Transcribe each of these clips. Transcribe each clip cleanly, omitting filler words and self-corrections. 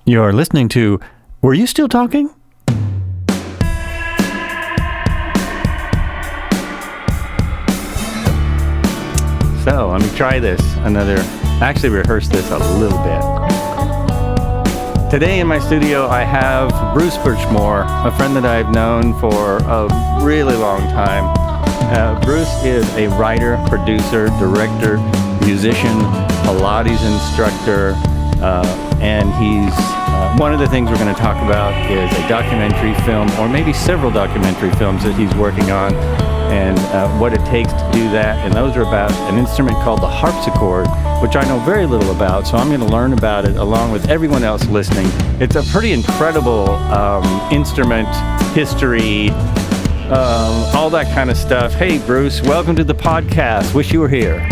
You're listening to Were You Still Talking? So, let me try this. Actually rehearse this a little bit. Today in my studio, I have Bruce Burchmore, a friend that I've known for a really long time. Bruce is a writer, producer, director, musician, Pilates instructor, and he's one of the things we're going to talk about is a documentary film, or maybe several documentary films that he's working on, and what it takes to do that. And those are about an instrument called the harpsichord, which I know very little about, so I'm going to learn about it along with everyone else listening. It's a pretty incredible instrument, history, all that kind of stuff. Hey, Bruce, welcome to the podcast. Wish you were here.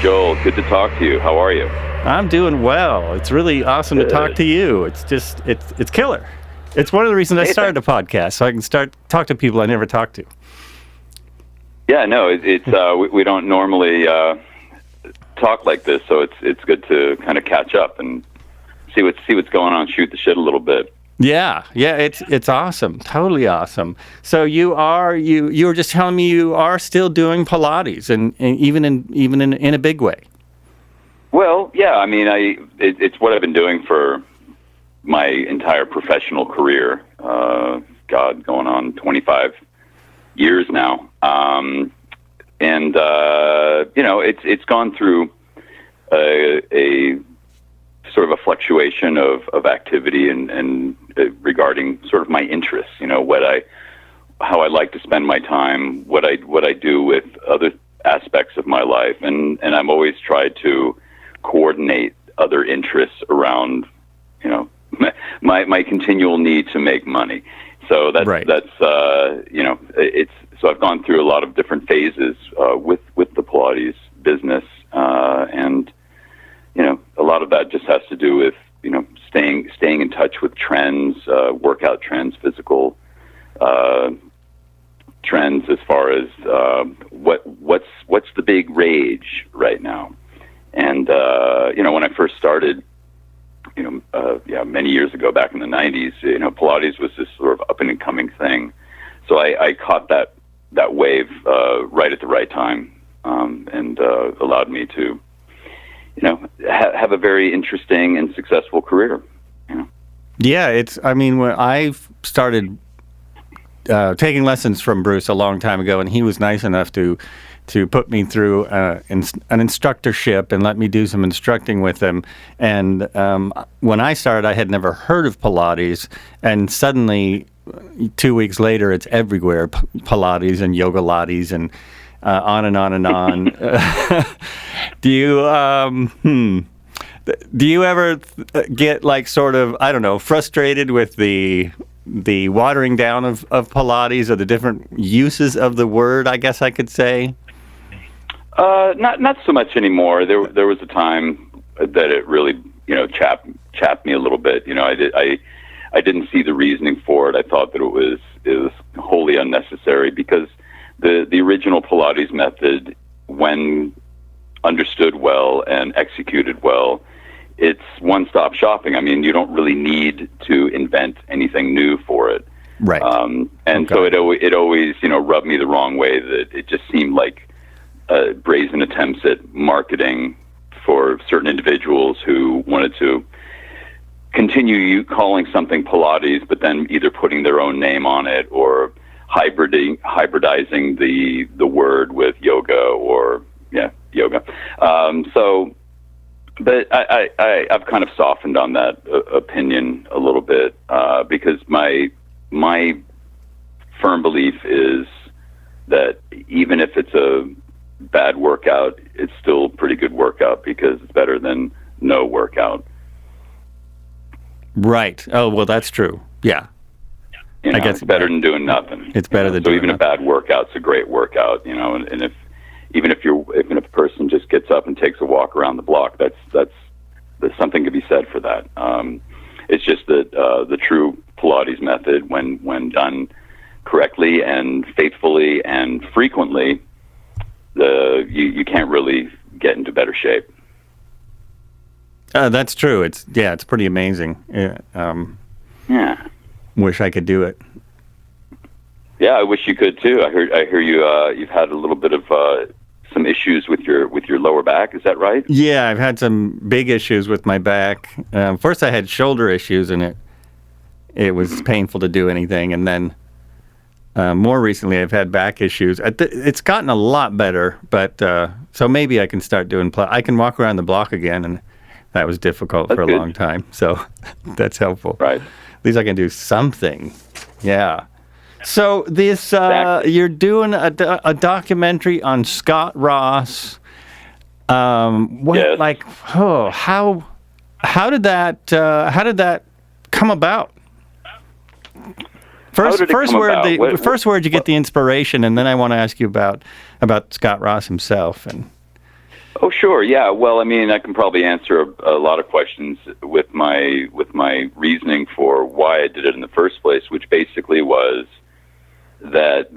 Joel, good to talk to you. How are you? I'm doing well. It's really awesome to talk to you. It's just, it's killer. It's one of the reasons I started a podcast, so I can talk to people I never talked to. Yeah, no, it's we don't normally talk like this, so it's good to kind of catch up and see what's going on, shoot the shit a little bit. Yeah, it's awesome, totally awesome. So you were just telling me you are still doing Pilates, and even in a big way. Well, yeah, I mean, it's what I've been doing for my entire professional career. Going on 25 years now, and it's gone through a sort of a fluctuation of activity and regarding sort of my interests. How I like to spend my time, what I do with other aspects of my life, and I've always tried to coordinate other interests around, my continual need to make money. So that's so I've gone through a lot of different phases with the Pilates business, and a lot of that just has to do with staying in touch with trends, workout trends, physical trends, as far as what's the big rage right now. And when I first started, many years ago, back in the 90s, Pilates was this sort of up and coming thing. So I caught that wave right at the right time, and allowed me to, have a very interesting and successful career. Yeah, when I started taking lessons from Bruce a long time ago, and he was nice enough to put me through an instructorship and let me do some instructing with him. And when I started, I had never heard of Pilates, and suddenly 2 weeks later, it's everywhere, Pilates and yoga lattes and on and on and on. Do you ever get frustrated with the watering down of Pilates, or the different uses of the word, I guess I could say? Not so much anymore. There was a time that it really, chapped me a little bit. I didn't see the reasoning for it. I thought that it was wholly unnecessary, because the original Pilates method, when understood well and executed well, it's one-stop shopping. I mean, you don't really need to invent anything new for it. Right. So it always, rubbed me the wrong way, that it just seemed like brazen attempts at marketing for certain individuals who wanted to continue calling something Pilates, but then either putting their own name on it or hybridizing the word with yoga or yoga. But I've kind of softened on that opinion a little bit, because my firm belief is that even if it's a bad workout, it's still a pretty good workout, because it's better than no workout. Right. Oh, well, that's true. Yeah. I guess it's better than doing nothing. It's better than doing nothing. So even a bad workout's a great workout, and if a person just gets up and takes a walk around the block, that's something to be said for that. It's just that the true Pilates method, when done correctly and faithfully and frequently, you can't really get into better shape. That's true. It's pretty amazing. Yeah. Wish I could do it. Yeah, I wish you could too. I hear you. You've had a little bit of some issues with your lower back. Is that right? Yeah, I've had some big issues with my back. First, I had shoulder issues, and it was painful to do anything. And then more recently, I've had back issues. It's gotten a lot better, but so maybe I can start doing. I can walk around the block again, and that was difficult for a long time. So that's helpful. Right. At least I can do something. Yeah. So this you're doing a documentary on Scott Ross. Yes. How did that come about? First, where'd you get the inspiration, and then I want to ask you about Scott Ross himself. And oh, sure, yeah. Well, I mean, I can probably answer a lot of questions with my reasoning for why I did it in the first place, which basically was that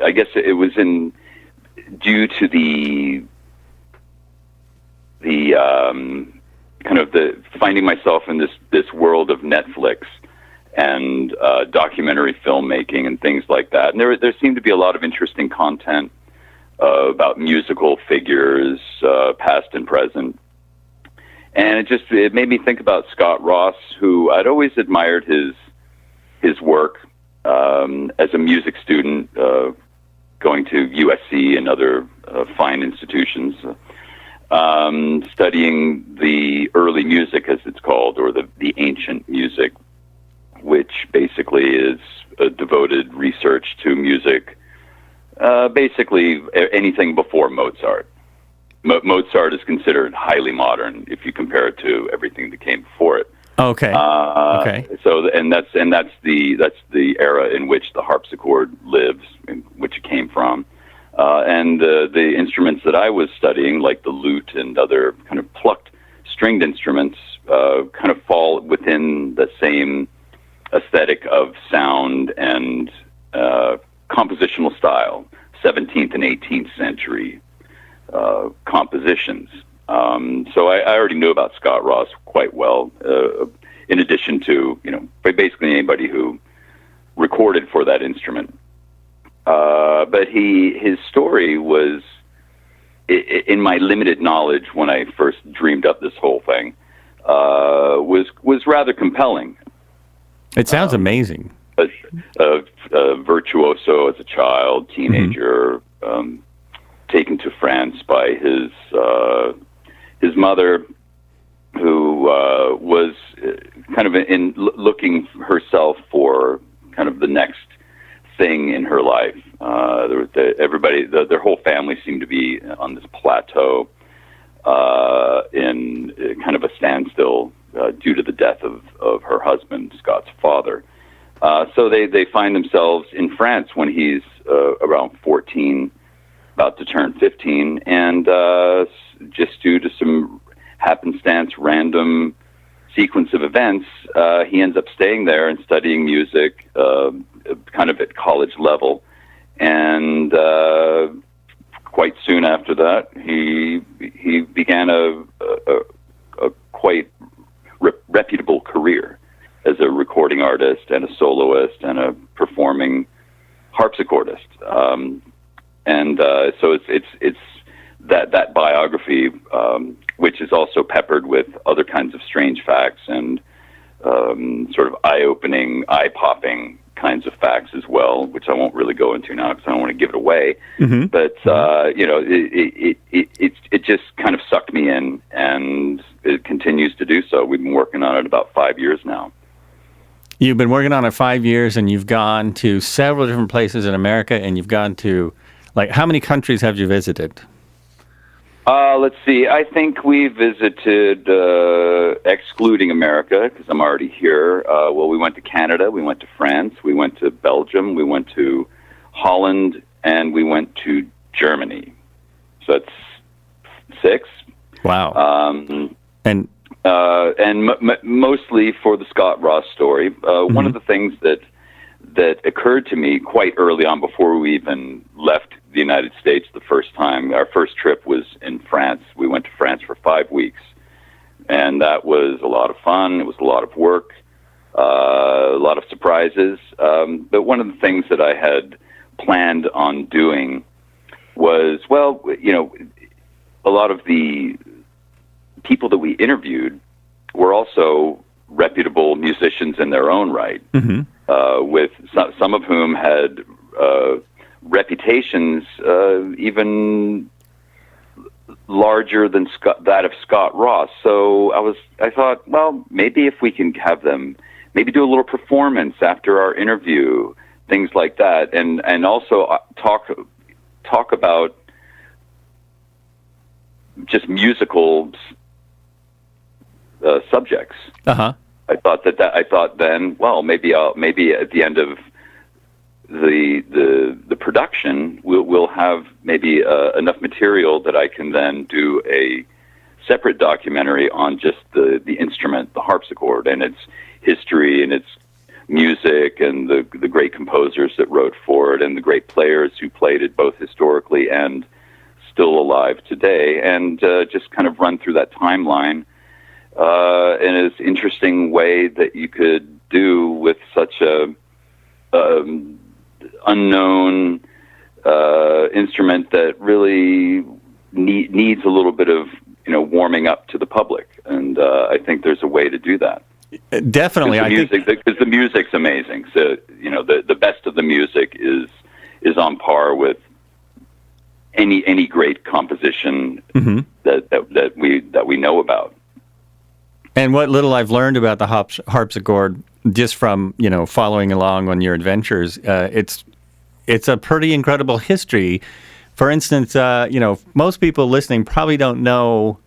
I guess it was due to the kind of the finding myself in this world of Netflix and documentary filmmaking and things like that. And there seemed to be a lot of interesting content about musical figures, past and present. And it made me think about Scott Ross, who I'd always admired his work as a music student, going to USC and other fine institutions, studying the early music, as it's called, or the ancient music, which basically is a devoted research to music, basically anything before Mozart. Mozart is considered highly modern if you compare it to everything that came before it. Okay. Okay. So, that's the era in which the harpsichord lives, in which it came from, and the instruments that I was studying, like the lute and other kind of plucked stringed instruments, kind of fall within the same aesthetic of sound and compositional style, 17th and 18th century compositions. So I already knew about Scott Ross quite well, in addition to, basically anybody who recorded for that instrument. But his story was, in my limited knowledge when I first dreamed up this whole thing, was rather compelling. It sounds amazing. A virtuoso as a child, teenager, taken to France by his mother, who was kind of in looking herself for kind of the next thing in her life. Their whole family seemed to be on this plateau, in kind of a standstill due to the death of her husband, Scott's father. So they find themselves in France when he's around 14, about to turn 15, and just due to some happenstance, random sequence of events, he ends up staying there and studying music, kind of at college level. And quite soon after that, he began a quite reputable career as a recording artist and a soloist and a performing harpsichordist. So it's that biography, which is also peppered with other kinds of strange facts and sort of eye-opening, eye-popping kinds of facts as well, which I won't really go into now because I don't want to give it away. Mm-hmm. But it just kind of sucked me in, and it continues to do so. We've been working on it about 5 years now. You've been working on it 5 years, and you've gone to several different places in America, and you've gone to, how many countries have you visited? Let's see. I think we visited, excluding America, because I'm already here. We went to Canada, we went to France, we went to Belgium, we went to Holland, and we went to Germany. So that's 6. Wow. And mostly for the Scott Ross story. One of the things that occurred to me quite early on, before we even left the United States the first time. Our first trip was in France. We went to France for 5 weeks. And that was a lot of fun. It was a lot of work, a lot of surprises. But one of the things that I had planned on doing was, well, a lot of the people that we interviewed were also reputable musicians in their own right, with some of whom had reputations even larger than that of Scott Ross. So I thought, well, maybe if we can have them maybe do a little performance after our interview, things like that, and also talk about just musical subjects. Uh-huh. I thought then, well, maybe at the end of the production, we'll have maybe enough material that I can then do a separate documentary on just the instrument, the harpsichord, and its history and its music, and the great composers that wrote for it, and the great players who played it both historically and still alive today, and just kind of run through that timeline in an interesting way that you could do with such a unknown instrument that really needs a little bit of warming up to the public, and I think there's a way to do that. Definitely, because the music's amazing. So the best of the music is on par with any great composition that we know about. And what little I've learned about the harpsichord, just from following along on your adventures, it's a pretty incredible history. For instance, most people listening probably don't know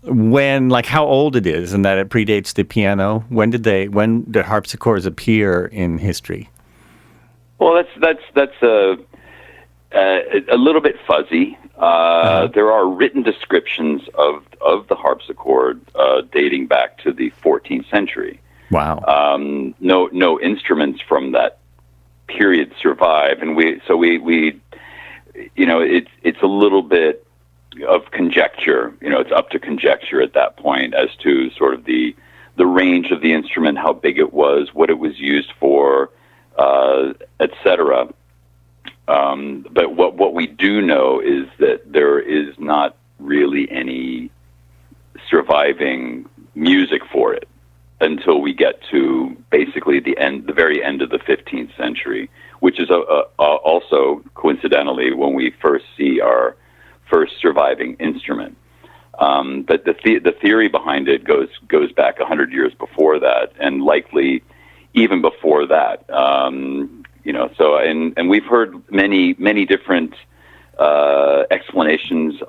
how old it is, and that it predates the piano. When did harpsichords appear in history? Well, that's a little bit fuzzy. There are written descriptions of the harpsichord dating back to the 14th century. Wow. No instruments from that period survive, and it's a little bit of conjecture. It's up to conjecture at that point as to sort of the range of the instrument, how big it was, what it was used for, etc. But what we do know is that there is not really any surviving music for it until we get to basically the very end of the 15th century, which is also coincidentally when we first see our first surviving instrument. But the theory behind it goes back 100 years before that, and likely even before that. So and we've heard many different explanations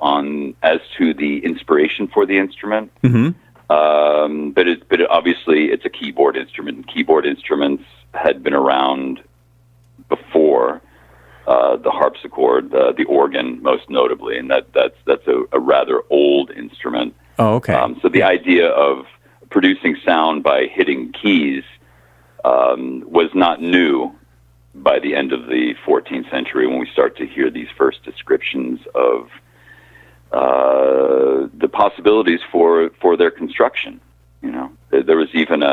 as to the inspiration for the instrument. But obviously it's a keyboard instrument. And keyboard instruments had been around before the harpsichord, the organ most notably, and that's a rather old instrument. Oh, okay. So the idea of producing sound by hitting keys was not new by the end of the 14th century, when we start to hear these first descriptions of the possibilities for their construction. There was even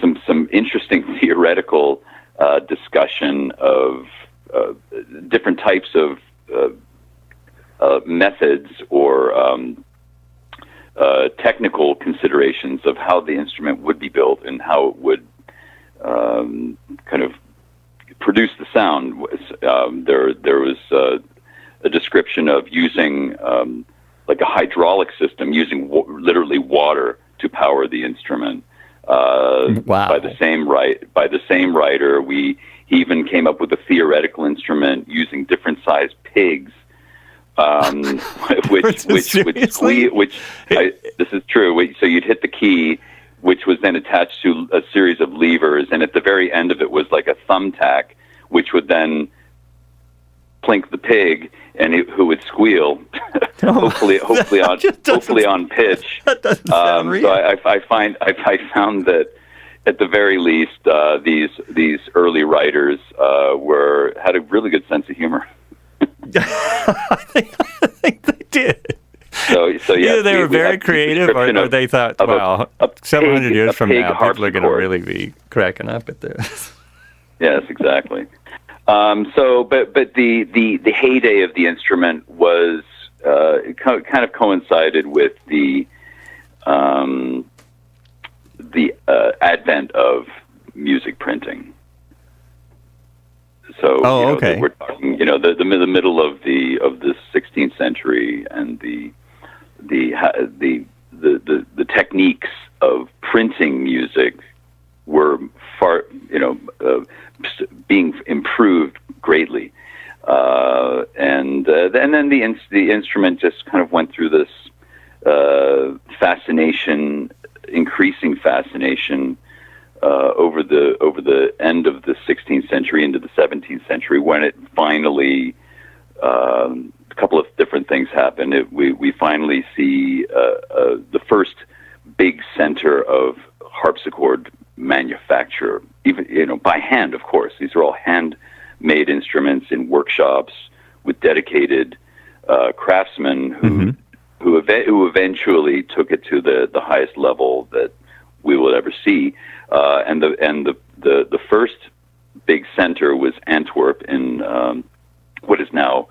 some interesting theoretical discussion of different types of methods or technical considerations of how the instrument would be built and how it would kind of produce the sound. There was a description of using like a hydraulic system, using literally water to power the instrument. Wow. By the same writer, he even came up with a theoretical instrument using different sized pigs, which this is true. So you'd hit the key, which was then attached to a series of levers, and at the very end of it was like a thumbtack, which would then plink the pig, and who would squeal, hopefully on pitch. That doesn't sound real. So I found that at the very least, these early writers had a really good sense of humor. I think they did. So yeah, Either they were very have the creative, or description they thought, of wow, a 700 years from pig now, people are going to harpsichord. really be cracking up at this. Yes, exactly. But the heyday of the instrument was kind of coincided with the advent of music printing. So okay. We're talking the middle of the 16th century, and the techniques of printing music were far being improved greatly, and then the instrument just kind of went through this increasing fascination over the end of the 16th century into the 17th century, when it finally a couple of different things happen. We finally see the first big center of harpsichord manufacture, even by hand, of course. These are all handmade instruments in workshops with dedicated craftsmen who eventually took it to the highest level that we will ever see. And the first big center was Antwerp in what is now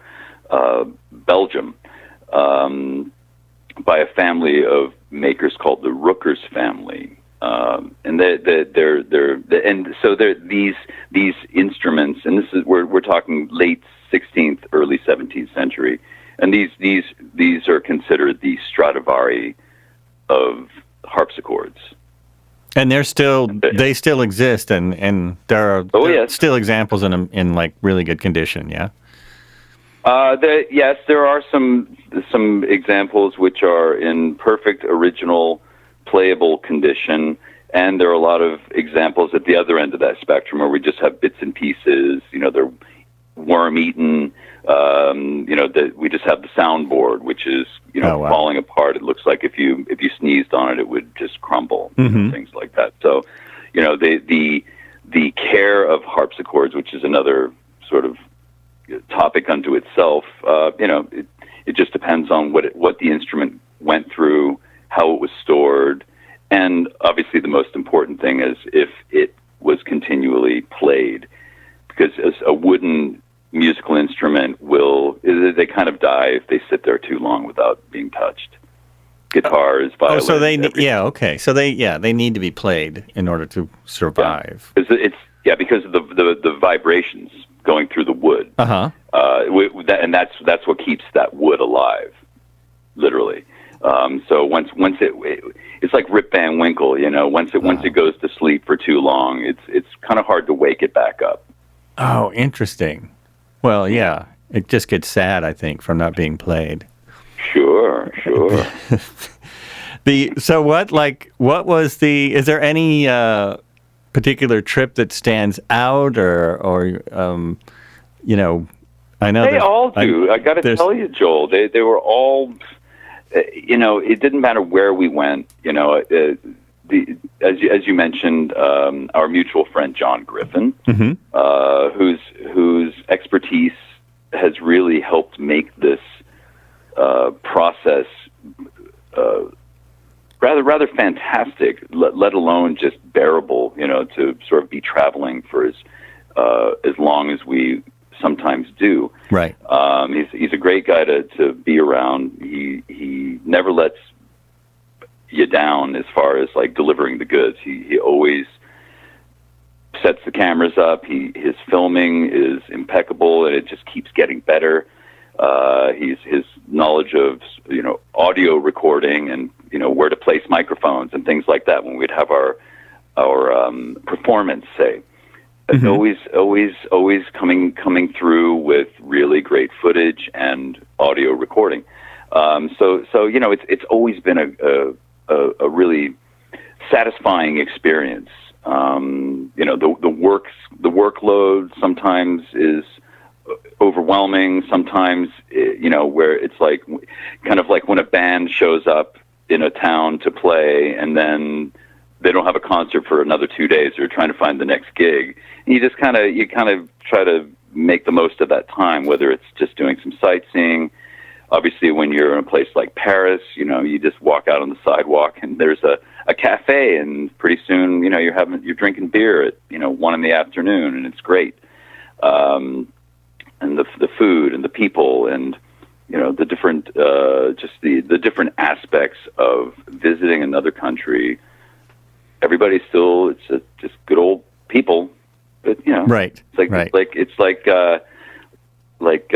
Belgium, by a family of makers called the Rookers family. And these instruments, and this is we're talking late 16th, early 17th century, and these are considered the Stradivari of harpsichords. And they still exist, and there are still examples in like really good condition. Yeah. Yes, there are some examples which are in perfect original playable condition, and there are a lot of examples at the other end of that spectrum where we just have bits and pieces. They're worm-eaten. We just have the soundboard, which is falling apart. It looks like if you sneezed on it, it would just crumble. Things like that. So, the care of harpsichords, which is another sort of topic unto itself. It just depends on what the instrument went through, how it was stored, and obviously the most important thing is if it was continually played, because as a wooden musical instrument they kind of die if they sit there too long without being touched. Guitars, violins. So they they need to be played in order to survive. Yeah, because of the vibrations going through the wood. And that's what keeps that wood alive, literally. So once it's like Rip Van Winkle, once it goes to sleep for too long, it's kind of hard to wake it back up. Oh, interesting. Well, yeah, it just gets sad, I think, from not being played. Sure. Is there any particular trip that stands out, or I know they all do. I got to tell you, Joel, they were all. It didn't matter where we went. As you mentioned, our mutual friend Jon Griffin, whose expertise has really helped make this process rather fantastic, let alone just bearable. To sort of be traveling for as long as we sometimes do. Right. He's a great guy to be around. He never lets you down as far as like delivering the goods. He always sets the cameras up. His filming is impeccable, and it just keeps getting better. His knowledge of audio recording and where to place microphones and things like that when we'd have our performance, say. Always coming through with really great footage and audio recording. So it's always been a really satisfying experience. The workload sometimes is overwhelming. Sometimes where it's like kind of like when a band shows up in a town to play and then they don't have a concert for another 2 days. They're trying to find the next gig. And you just kind of try to make the most of that time, whether it's just doing some sightseeing, obviously, when you're in a place like Paris, you just walk out on the sidewalk and there's a cafe, and pretty soon, you're drinking beer at 1 PM, and it's great. And the food and the people and the different just the different aspects of visiting another country. Everybody's still just good old people, but right. It's like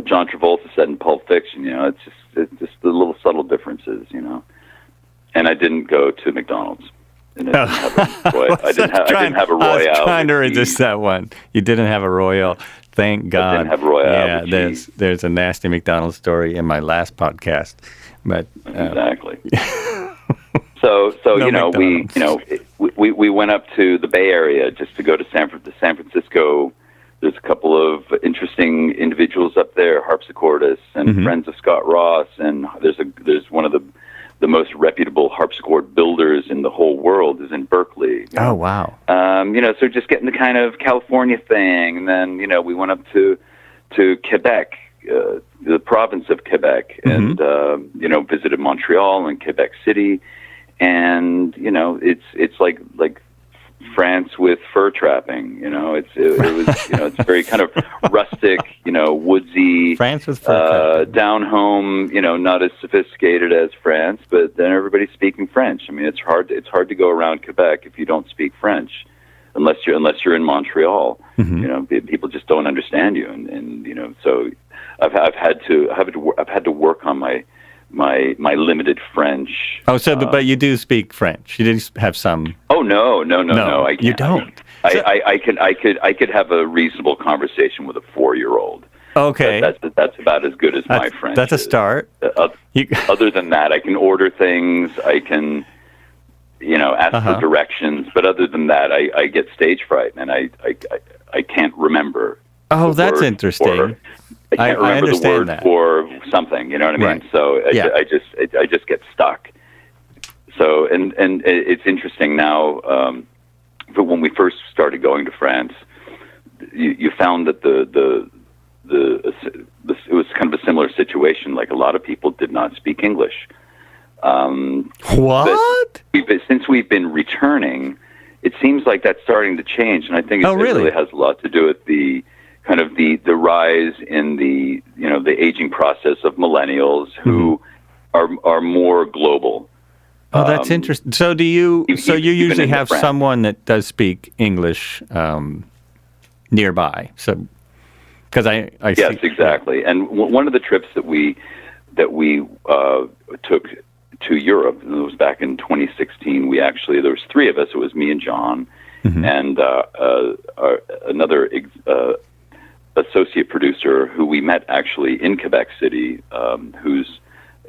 John Travolta said in Pulp Fiction. It's just the little subtle differences. And I didn't go to McDonald's. And I didn't have a Royale. I was trying to resist that one. You didn't have a Royale. Thank God. I didn't have Royale. Yeah, there's a nasty McDonald's story in my last podcast. But exactly. So no we went up to the Bay Area just to go to San Francisco. There's a couple of interesting individuals up there, harpsichordists and friends of Scott Ross, and there's one of the most reputable harpsichord builders in the whole world is in Berkeley. Oh, wow. So just getting the kind of California thing, and then we went up to Quebec, the province of Quebec, and visited Montreal and Quebec City. And it's like France with fur trapping. It was it's very kind of rustic, woodsy. France with fur trapping. Down home, not as sophisticated as France, but then everybody's speaking French. I mean, it's hard to go around Quebec if you don't speak French, unless you're in Montreal. People just don't understand you, and so I've had to work on my limited French. Oh, so but you do speak French. You did have some. Oh no! I can't. You don't. I could have a reasonable conversation with a 4-year-old. Okay. That's about as good as my French. That's a start. Other than that, I can order things. I can, ask for directions. But other than that, I get stage fright, and I can't remember. Oh, that's interesting. I can't remember the word that. for something. You know what I mean? Right. So I just get stuck. So and it's interesting now. But when we first started going to France, you found that it was kind of a similar situation. Like a lot of people did not speak English. What? Since we've been returning, it seems like that's starting to change, and I think it really has a lot to do with the kind of the rise in the aging process of millennials who are more global. Oh, that's interesting. So do you? So you usually have someone that does speak English nearby. So because I yes, exactly. And one of the trips that we took to Europe, and it was back in 2016. There was 3 of us. It was me and John, and another associate producer who we met actually in Quebec City, who's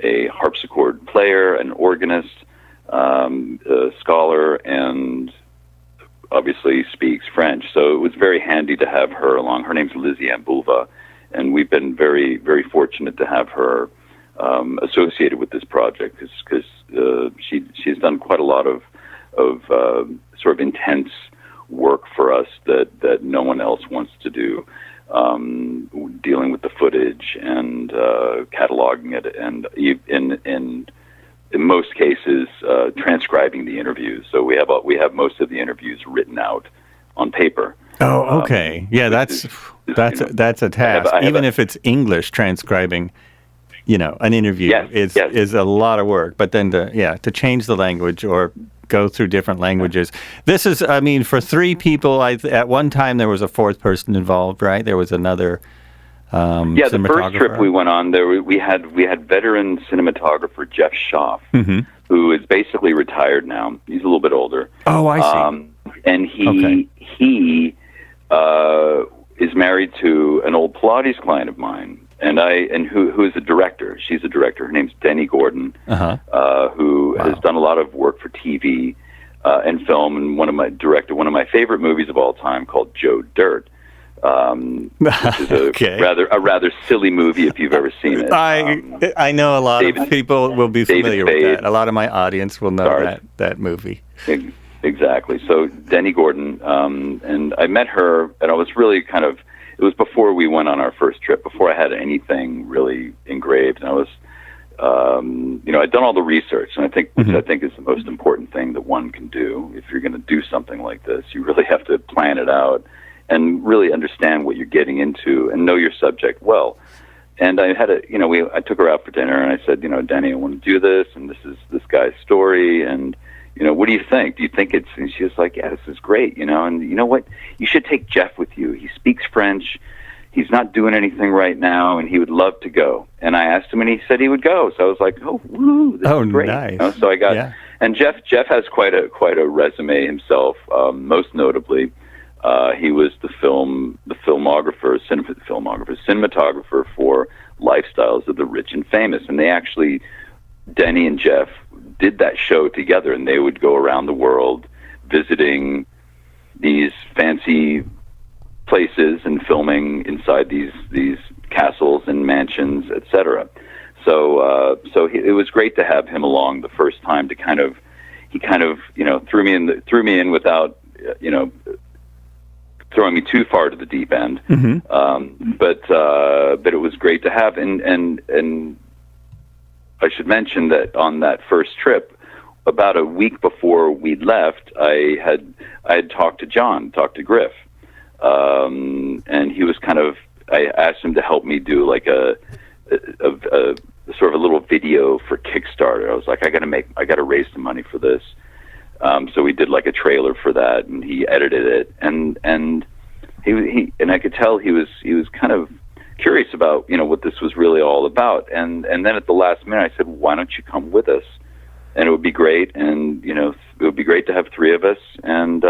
a harpsichord player, an organist, a scholar, and obviously speaks French. So it was very handy to have her along. Her name's Lizzie Ambulva, and we've been very, very fortunate to have her associated with this project because she's done quite a lot of sort of intense work for us that no one else wants to do. Dealing with the footage and cataloging it, and in most cases transcribing the interviews. So we have most of the interviews written out on paper. Oh, okay. That's a task. Even if it's English, transcribing, an interview is a lot of work. But then to change the language or go through different languages. This is, for 3 people. At one time there was a 4th person involved, right? There was another. The first trip we went on, we had veteran cinematographer Jeff Schaff, who is basically retired now. He's a little bit older. Oh, I see. And he is married to an old Pilates client of mine, and who is a director. She's a director. Her name's Denny Gordon, who has done a lot of work for TV and film, and directed one of my favorite movies of all time called Joe Dirt. Which is a rather silly movie if you've ever seen it. I know a lot of people will be familiar with that. A lot of my audience will know that movie. Exactly. So Denny Gordon, and I met her, and I was really it it was before we went on our first trip, before I had anything really engraved. And I was, I'd done all the research, and which I think is the most important thing that one can do. If you're going to do something like this, you really have to plan it out and really understand what you're getting into and know your subject well. And I had I took her out for dinner, and I said, Denny, I want to do this, and this is this guy's story, and, what do you think? Do you think it's, and she was like, yeah, this is great, and you know what? You should take Jeff with you. He speaks French. He's not doing anything right now, and he would love to go. And I asked him, and he said he would go. So I was like, oh, woo, this is great. Nice. So I got, and Jeff has quite a resume himself. Most notably, he was the cinematographer for Lifestyles of the Rich and Famous. And they actually, Denny and Jeff did that show together, and they would go around the world visiting these fancy places and filming inside these castles and mansions, etc. So it was great to have him along the first time to he threw me in without throwing me too far to the deep end. But it was great to have, and I should mention that on that first trip, about a week before we left, I had talked to Griff. And he was I asked him to help me do like a sort of a little video for Kickstarter. I was like, I got to raise some money for this. So we did like a trailer for that, and he edited it, and I could tell he was kind of curious about, what this was really all about. And then at the last minute I said, why don't you come with us? And it would be great, and it would be great to have three of us. And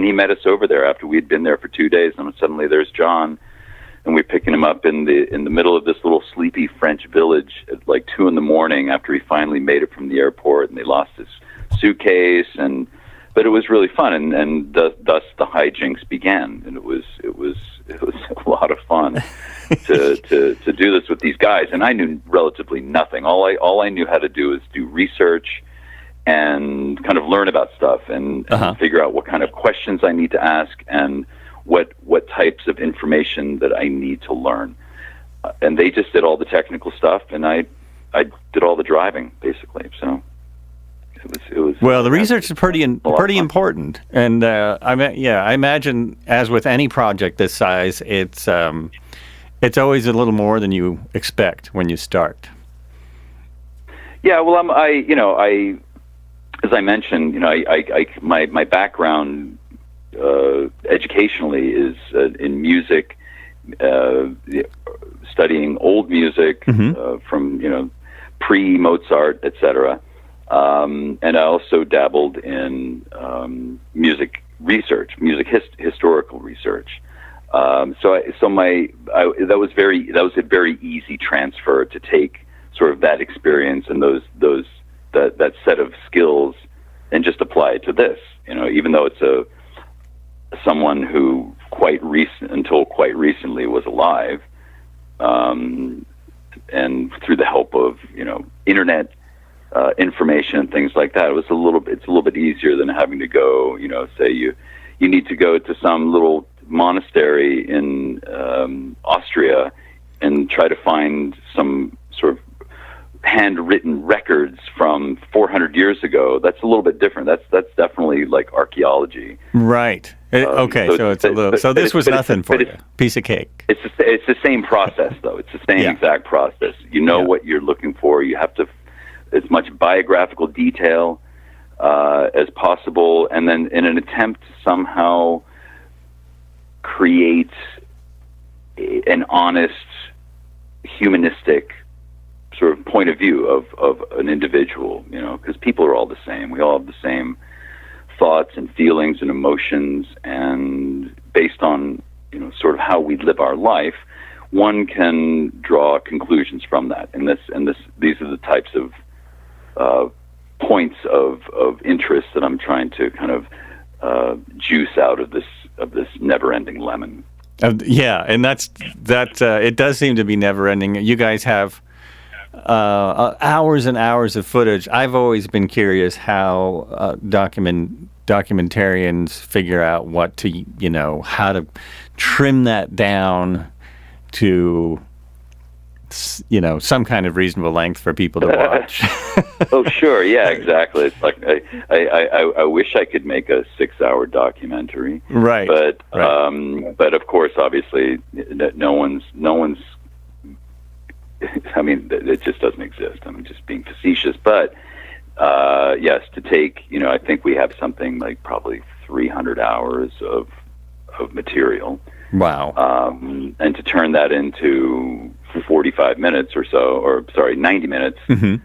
he met us over there after we'd been there for 2 days, and suddenly there's Jon, and we're picking him up in the middle of this little sleepy French village at like 2 a.m. after he finally made it from the airport, and they lost his suitcase, but it was really fun, and thus the hijinks began, and it was a lot of fun to do this with these guys. And I knew relatively nothing. All I knew how to do is do research and kind of learn about stuff and figure out what kind of questions I need to ask and what types of information that I need to learn. And they just did all the technical stuff, and I did all the driving, basically. So it was well, the research is pretty important, and I imagine, as with any project this size, it's always a little more than you expect when you start. Yeah, well, as I mentioned, my background educationally is in music, studying old music from pre-Mozart, etc. And I also dabbled in music research, historical research. That was a very easy transfer to take sort of that experience and that set of skills and just apply it to this. Even though it's someone who until quite recently was alive, and through the help of internet information and things like that, it's a little bit easier than having to go. Say you need to go to some little monastery in Austria and try to find some sort of handwritten records from 400 years ago. That's a little bit different. That's definitely like archaeology. Right. Okay. So it's a little. So this was nothing for you. Piece of cake. It's the same process, though. It's the same exact process. You know what you're looking for. You have to as much biographical detail as possible, and then in an attempt to somehow create an honest, humanistic sort of point of view of an individual, because people are all the same. We all have the same thoughts and feelings and emotions, and based on, sort of how we live our life, one can draw conclusions from that. And these are the types of points of interest that I'm trying to kind of juice out of this never-ending lemon. And that's it does seem to be never-ending. You guys have hours and hours of footage. I've always been curious how documentarians figure out what to, how to trim that down to, some kind of reasonable length for people to watch. Oh, sure. Yeah, exactly. It's like I wish I could make a 6-hour documentary. Right. But of course, obviously, no one's. I mean, it just doesn't exist. I'm just being facetious, but yes, to take. I think we have something like probably 300 hours of material. Wow. And to turn that into 45 minutes or so, 90 minutes mm-hmm.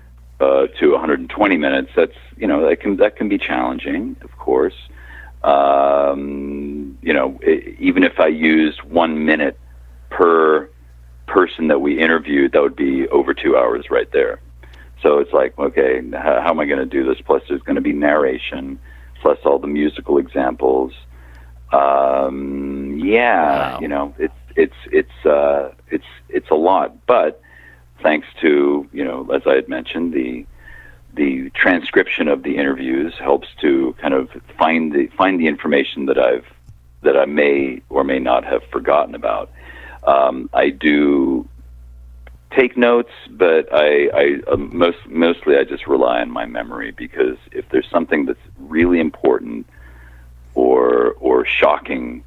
To 120 minutes. That's that can be challenging, of course. Even if I used 1 minute per person that we interviewed, that would be over 2 hours right there. So it's like, okay, how am I going to do this? Plus, there's going to be narration, plus all the musical examples. Wow. It's a lot, but thanks to, as I had mentioned, the transcription of the interviews helps to kind of find the information that I may or may not have forgotten about. I do take notes, but I mostly I just rely on my memory, because if there's something that's really important or shocking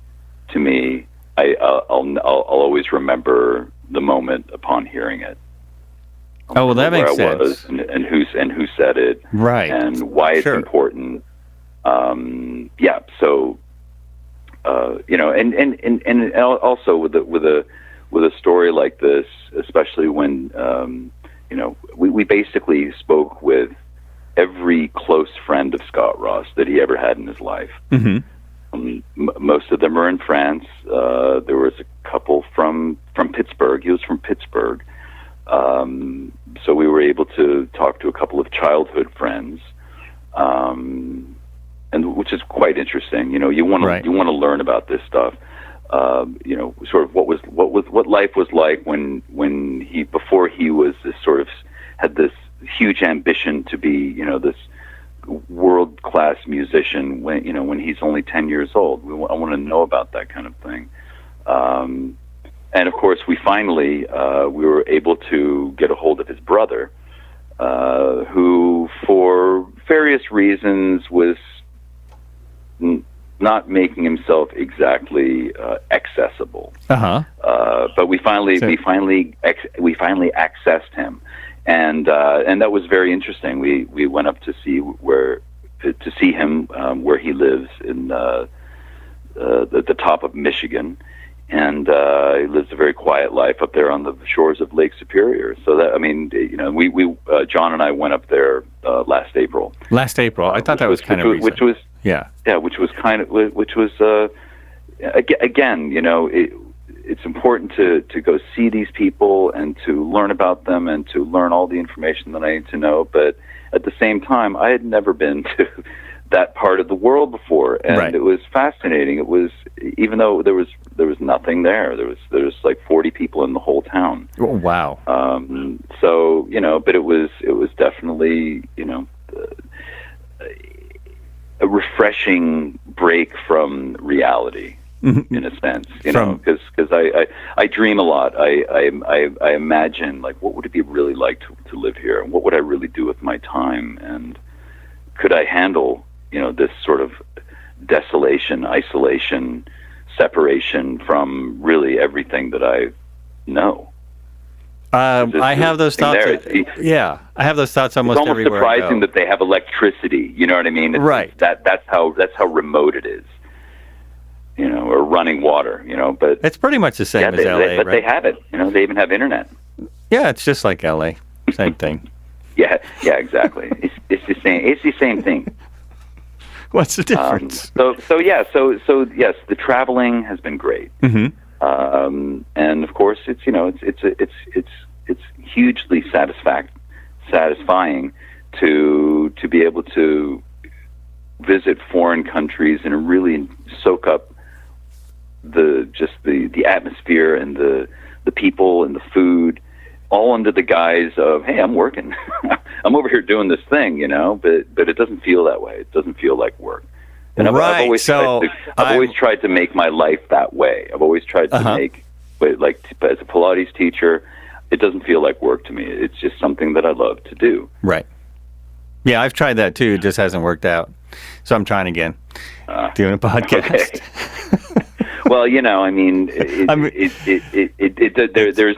to me, I'll always remember the moment upon hearing it. Oh, well, that makes sense. And who said it, right? And why it's important. Yeah. So, and also with a story like this, especially when we basically spoke with every close friend of Scott Ross that he ever had in his life. Mm-hmm. Most of them are in France. There was a couple from Pittsburgh. He was from Pittsburgh. So we were able to talk to a couple of childhood friends, and which is quite interesting. You want to learn about this stuff. Sort of what life was like when he, before he was this sort of, had this huge ambition to be, this world-class musician when he's only 10 years old. I want to know about that kind of thing. And of course, we were able to get a hold of his brother, who, for various reasons, was not making himself exactly accessible. Uh-huh. But we finally accessed him, and that was very interesting. We went up to see him where he lives in the top of Michigan. And he lives a very quiet life up there on the shores of Lake Superior. So that, we John and I went up there last April. Last April, I thought that was kind of recent. Which was again, it's important to go see these people and to learn about them and to learn all the information that I need to know. But at the same time, I had never been to that part of the world before, and It was fascinating. It was, even though there was nothing there. There was like 40 people in the whole town. Oh, wow. So but it was definitely a refreshing break from reality, mm-hmm. in a sense. Because I dream a lot. I imagine, like, what would it be really like to live here, and what would I really do with my time, and could I handle this sort of desolation, isolation, separation from really everything that I know. I have those thoughts. I have those thoughts almost everywhere. It's almost surprising that they have electricity. You know what I mean? That's how remote it is. Or running water. But it's pretty much the same as LA. But they have it. They even have internet. Yeah, it's just like LA. Same thing. Yeah, exactly. It's the same. It's the same thing. What's the difference? So yes, the traveling has been great, mm-hmm. And of course it's hugely satisfying to be able to visit foreign countries and really soak up the atmosphere and the people and the food, all under the guise of, hey, I'm working. I'm over here doing this thing, but it doesn't feel that way. It doesn't feel like work. And Right. I've always tried to make my life that way. I've always tried to make, like, as a Pilates teacher, it doesn't feel like work to me. It's just something that I love to do. Right. Yeah, I've tried that too. It just hasn't worked out. So I'm trying again, doing a podcast. Okay. Well, you know, I mean, there's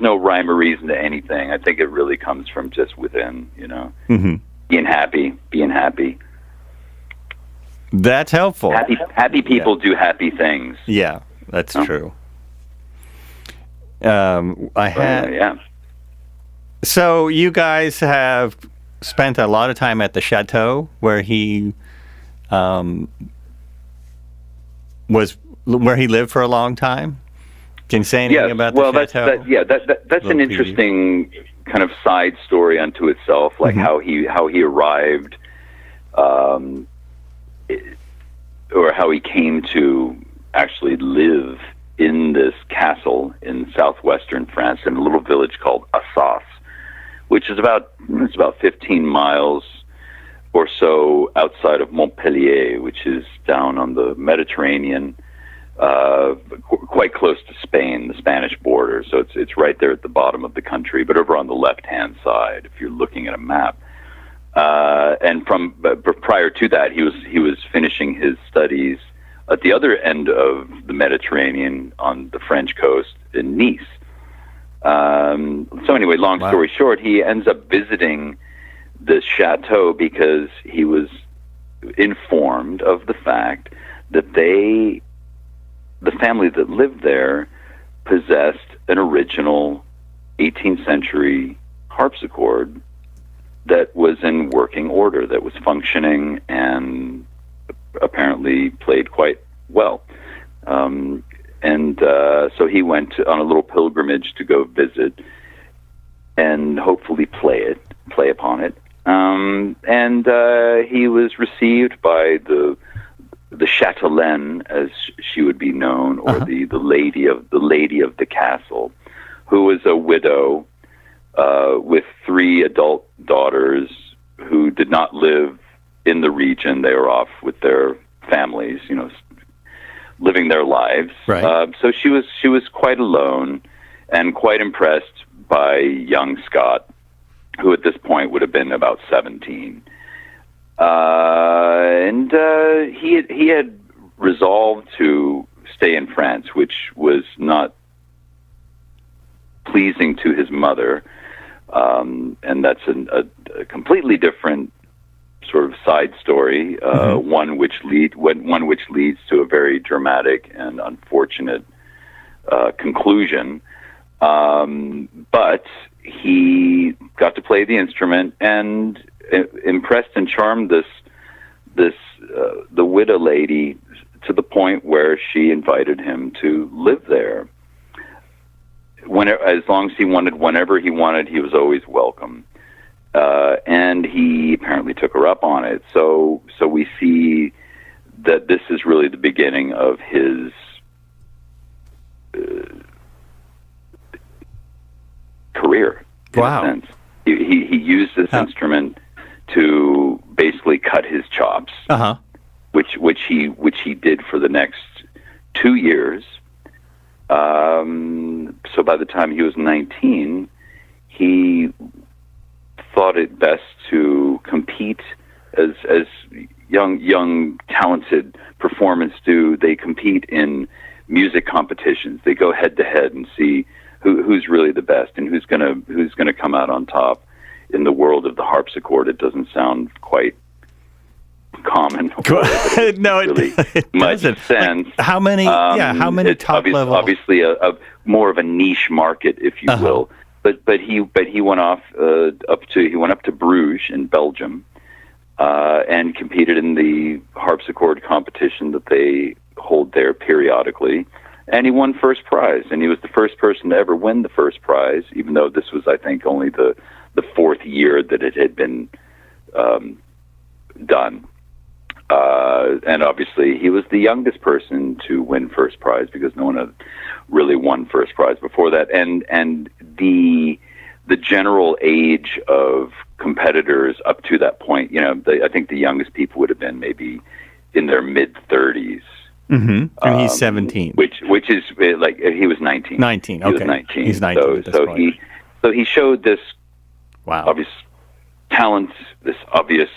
no rhyme or reason to anything. I think it really comes from just within, you know, being happy. That's helpful. Happy people do happy things. Yeah, that's true. So you guys have spent a lot of time at the chateau where he lived for a long time. Can you say anything about the chateau? That's an interesting kind of side story unto itself, like how he arrived, or how he came to actually live in this castle in southwestern France in a little village called Assas, which is about 15 miles or so outside of Montpellier, which is down on the Mediterranean, quite close to Spain, the Spanish border. So it's right there at the bottom of the country, but over on the left-hand side, if you're looking at a map. But prior to that, he was finishing his studies at the other end of the Mediterranean on the French coast in Nice. So anyway, long story short, he ends up visiting the chateau because he was informed of the fact that the family that lived there possessed an original 18th century harpsichord that was in working order, that was functioning and apparently played quite well. So he went on a little pilgrimage to go visit and hopefully play upon it. He was received by the chatelaine, as she would be known, or the lady of the castle, who was a widow with 3 adult daughters who did not live in the region. They were off with their families, you know, living their lives. Right. So she was quite alone and quite impressed by young Scott, who at this point would have been about 17. He had resolved to stay in France, which was not pleasing to his mother. And that's a completely different sort of side story, one which leads to a very dramatic and unfortunate conclusion. But he got to play the instrument and impressed and charmed the widow lady to the point where she invited him to live there. As long as he wanted, whenever he wanted, he was always welcome. And he apparently took her up on it. So we see that this is really the beginning of his career. In a sense. He used this instrument to basically cut his chops, which he did for the next 2 years. So by the time he was 19, he thought it best to compete as young talented performers do. They compete in music competitions. They go head to head and see who's really the best and who's gonna come out on top. In the world of the harpsichord, it doesn't sound quite common. No, it much doesn't. Sense. Like, how many top level? Obviously, a more of a niche market, if you will. But he went off up to Bruges in Belgium, and competed in the harpsichord competition that they hold there periodically, and he won first prize. And he was the first person to ever win the first prize, even though this was, I think, only the 4th year that it had been done. And obviously, he was the youngest person to win first prize because no one had really won first prize before that. And the general age of competitors up to that point, you know, I think the youngest people would have been maybe in their mid-30s. And he's 17. Which is like he was 19. 19. Okay. He was 19. He's 19 at this point. He showed this obvious talent, this obvious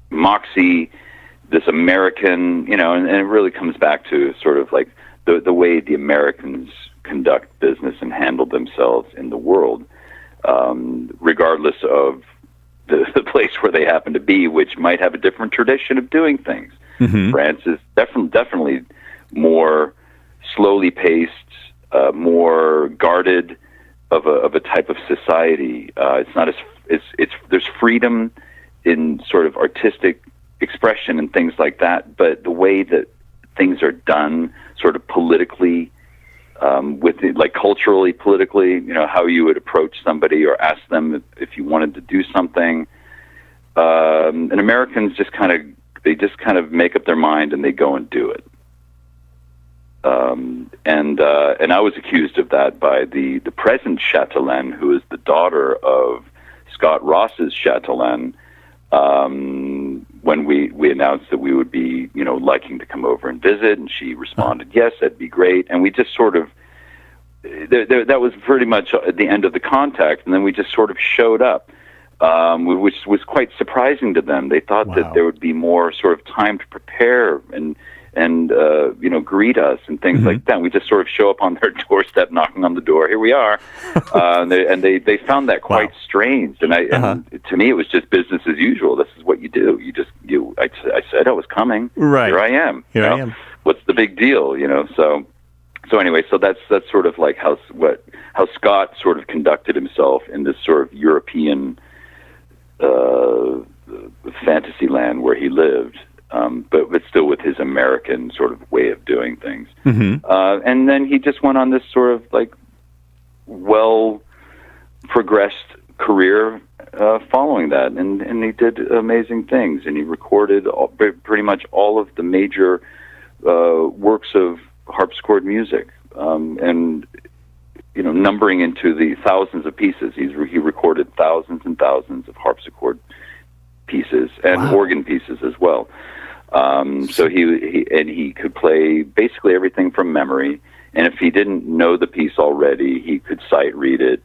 moxie, this American, and it really comes back to sort of like the way the Americans conduct business and handle themselves in the world, regardless of the place where they happen to be, which might have a different tradition of doing things. France is definitely more slowly paced, more guarded of a type of society. It's not as there's freedom in sort of artistic expression and things like that, but the way that things are done, sort of politically, like culturally, politically, how you would approach somebody or ask them if you wanted to do something. And Americans just kind of make up their mind and they go and do it. And I was accused of that by the present Chatelaine, who is the daughter of Scott Ross's Chatelaine, when we announced that we would be, liking to come over and visit, and she responded, yes, that'd be great. And we just sort of, that was pretty much the end of the contact, and then we just sort of showed up, which was quite surprising to them. They thought that there would be more sort of time to prepare and greet us and things like that. We just sort of show up on their doorstep, knocking on the door. Here we are, and they found that quite strange. And and to me, it was just business as usual. This is what you do. I said I was coming. Right. Here I am. Here I am. What's the big deal? So anyway, so that's sort of like how Scott sort of conducted himself in this sort of European fantasy land where he lived. But still with his American sort of way of doing things. And then he just went on this sort of like well-progressed career following that. And he did amazing things. And he recorded pretty much all of the major works of harpsichord music. And, numbering into the thousands of pieces. He recorded thousands and thousands of harpsichord pieces and organ pieces as well. So he could play basically everything from memory, and if he didn't know the piece already, he could sight read it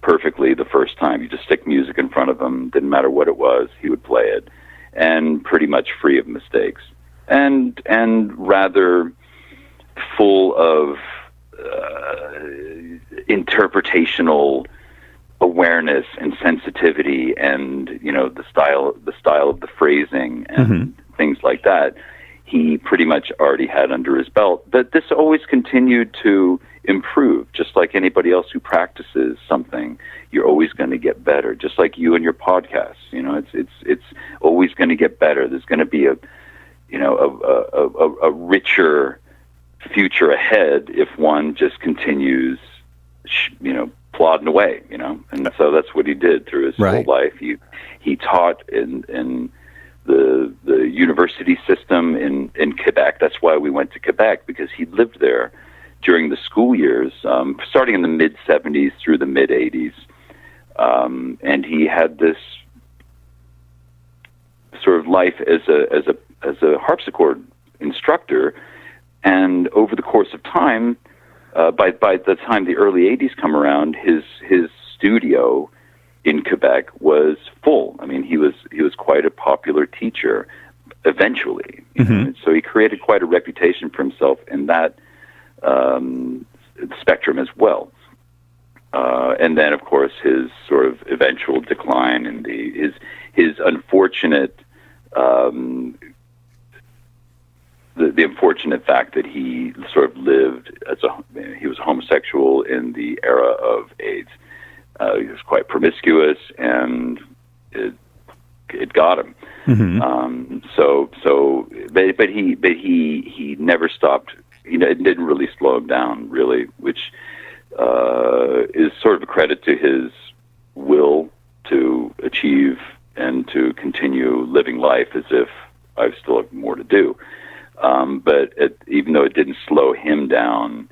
perfectly the first time. You just stick music in front of him, didn't matter what it was, he would play it, and pretty much free of mistakes, and rather full of interpretational awareness and sensitivity, and the style of the phrasing and things like that. He pretty much already had under his belt. But this always continued to improve, just like anybody else who practices something. You're always going to get better, just like you and your podcasts. It's always going to get better. There's going to be a richer future ahead if one just continues, plodding away, and so that's what he did through his whole life. He taught in the university system in Quebec. That's why we went to Quebec, because he lived there during the school years, starting in the mid-'70s through the mid-'80s, and he had this sort of life as a harpsichord instructor. And over the course of time, by the time the early '80s come around, his studio in Quebec was full. I mean, he was quite a popular teacher eventually. So he created quite a reputation for himself in that spectrum as well. And then, of course, his sort of eventual decline and his unfortunate. The unfortunate fact that he sort of lived he was homosexual in the era of AIDS. He was quite promiscuous, and it got him. But he never stopped. It didn't really slow him down, really, which is sort of a credit to his will to achieve and to continue living life as if I still have more to do. But even though it didn't slow him down,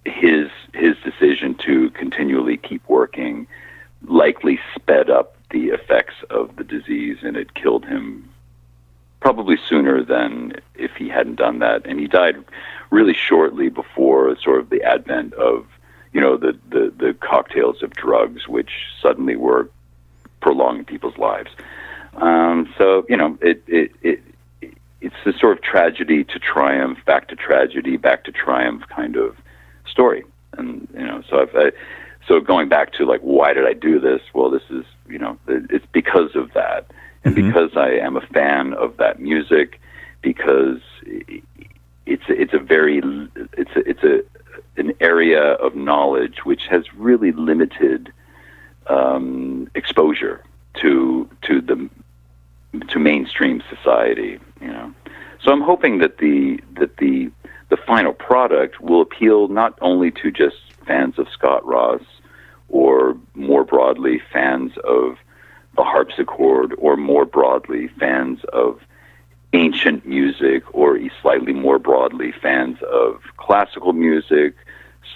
his decision to continually keep working likely sped up the effects of the disease, and it killed him probably sooner than if he hadn't done that. And he died really shortly before sort of the advent of, the cocktails of drugs, which suddenly were prolonging people's lives. So, it's a sort of tragedy to triumph, back to tragedy, back to triumph kind of story. And, so going back to like, why did I do this? Well, this is, it's because of that. And because I am a fan of that music, because it's an area of knowledge which has really limited exposure to mainstream society. So I'm hoping that the final product will appeal not only to just fans of Scott Ross, or more broadly fans of the harpsichord, or more broadly fans of ancient music, or slightly more broadly fans of classical music,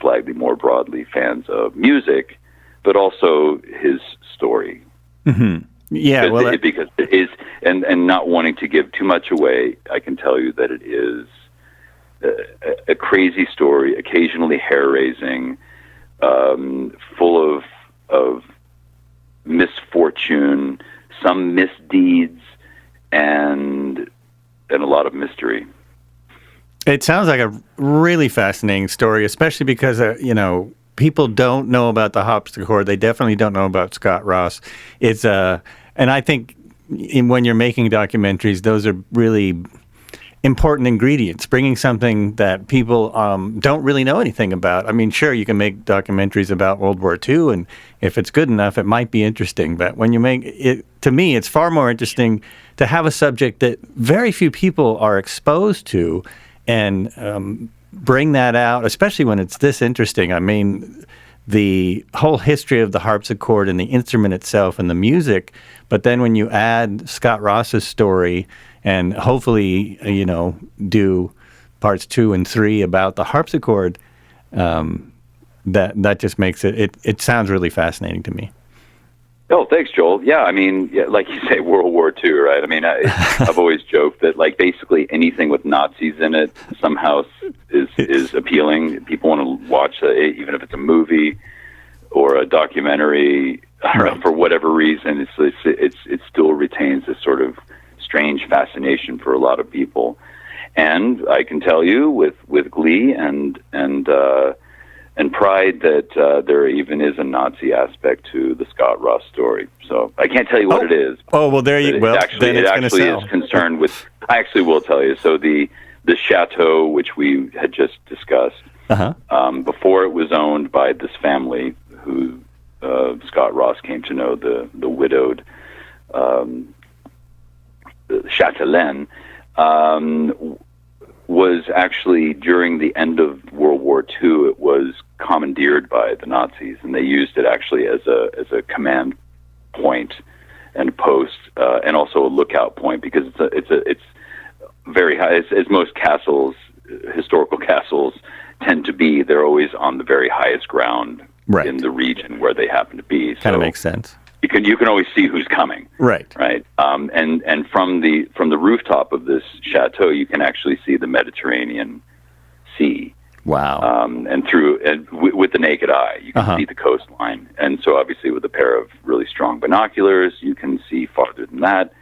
slightly more broadly fans of music, but also his story. Mm-hmm. Yeah, because it is, and not wanting to give too much away, I can tell you that it is a crazy story, occasionally hair-raising, full of misfortune, some misdeeds, and a lot of mystery. It sounds like a really fascinating story, especially because people don't know about the harpsichord. They definitely don't know about Scott Ross. It's and I think when you're making documentaries, those are really important ingredients, bringing something that people don't really know anything about. I mean, sure, you can make documentaries about World War II, and if it's good enough, it might be interesting. But when you make it, to me, it's far more interesting to have a subject that very few people are exposed to, and bring that out, especially when it's this interesting. I mean, the whole history of the harpsichord and the instrument itself and the music, but then when you add Scott Ross's story and hopefully, do parts 2 and 3 about the harpsichord, that just makes it sounds really fascinating to me. Oh, thanks, Joel. Yeah, I mean, like you say, World War II, right? I mean, I've always joked that, like, basically anything with Nazis in it somehow is appealing. People want to watch it, even if it's a movie or a documentary, right. For whatever reason. It still retains this sort of strange fascination for a lot of people. And I can tell you with glee and pride that there even is a Nazi aspect to the Scott Ross story. So I can't tell you what it is. Oh, well, there you go. It actually is concerned with. I actually will tell you. So the chateau, which we had just discussed, before it was owned by this family, who Scott Ross came to know, the widowed Chatelaine, was actually during the end of World War II. It was commandeered by the Nazis, and they used it actually as a command point and post, and also a lookout point, because it's very high, as most castles, historical castles, tend to be. They're always on the very highest ground in the region where they happen to be. Kind of makes sense. You can always see who's coming. Right. And from the rooftop of this chateau, you can actually see the Mediterranean Sea. Wow. And with the naked eye, you can see the coastline. And so obviously with a pair of really strong binoculars, you can see farther than that.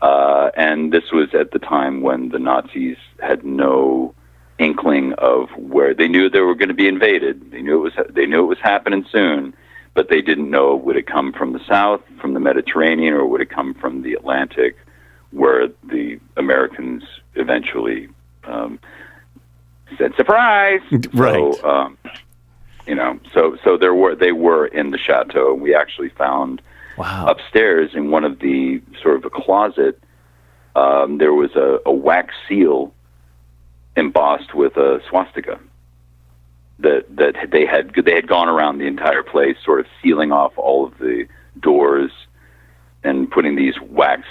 And this was at the time when the Nazis had no inkling of where. They knew they were going to be invaded. They knew it was happening soon. But they didn't know, would it come from the south, from the Mediterranean, or would it come from the Atlantic, where the Americans eventually said, "Surprise!" Right. So they were in the chateau. We actually found upstairs in one of the sort of a closet, there was a wax seal embossed with a swastika. That they had gone around the entire place, sort of sealing off all of the doors and putting these wax.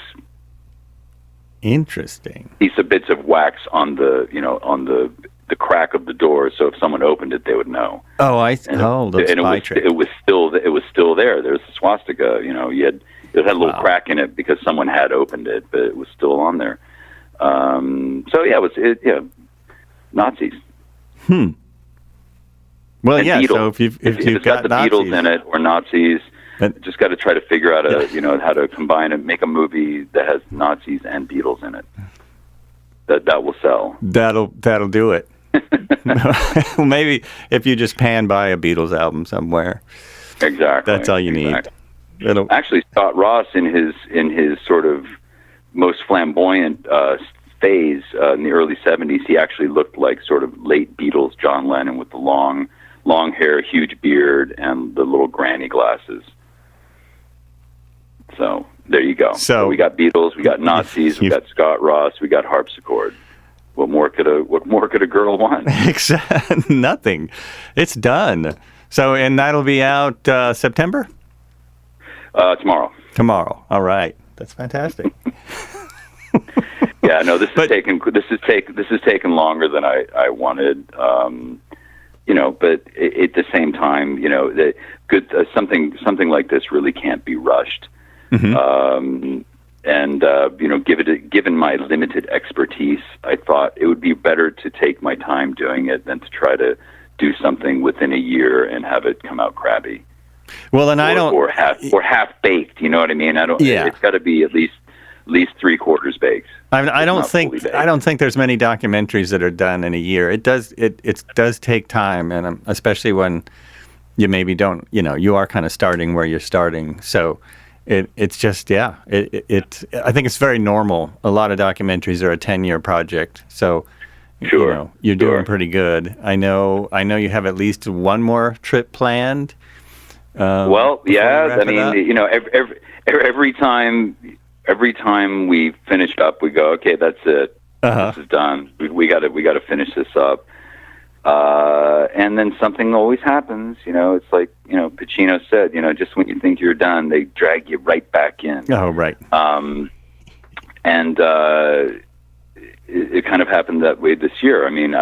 Interesting. Bits of wax on the crack of the door, so if someone opened it, they would know. Oh, that's spy trick. It was still there. There's a swastika. It had a little crack in it because someone had opened it, but it was still on there. So yeah, Nazis. Well, And yeah. Beatles. So if you've it's got the Nazis, Beatles in it or Nazis, and- just got to try to figure out how to combine and make a movie that has Nazis and Beatles in it. That will sell. that'll do it. Maybe if you just pan by a Beatles album somewhere. Exactly. That's all you need. It'll, Actually, Scott Ross in his sort of most flamboyant phase in the early '70s, he actually looked like sort of late Beatles John Lennon with the long hair, huge beard, and the little granny glasses. So there you go. So we got Beatles, we got Nazis, we got Scott Ross, we got harpsichord. What more could a girl want? Nothing. It's done. So, and that'll be out September? Tomorrow. Tomorrow. All right. That's fantastic. Yeah, no, this has taken longer than I wanted. But at the same time, that something like this really can't be rushed. Mm-hmm. Given my limited expertise, I thought it would be better to take my time doing it than to try to do something within a year and have it come out crabby. Well, and I don't, or half baked. You know what I mean? I don't. Yeah. It's got to be at least 3/4 baked. I don't think there's many documentaries that are done in a year. It does take time, and especially when you maybe don't. You are kind of starting where you're starting, so. It's just I think it's very normal. A lot of documentaries are a 10-year project, so sure, you're doing pretty good. I know you have at least one more trip planned. Well, yeah, I mean, every time we finish up, we go, okay, that's it. This is done. We got to finish this up. And then something always happens, it's like, Pacino said, just when you think you're done, they drag you right back in. Oh, right. It kind of happened that way this year. I mean,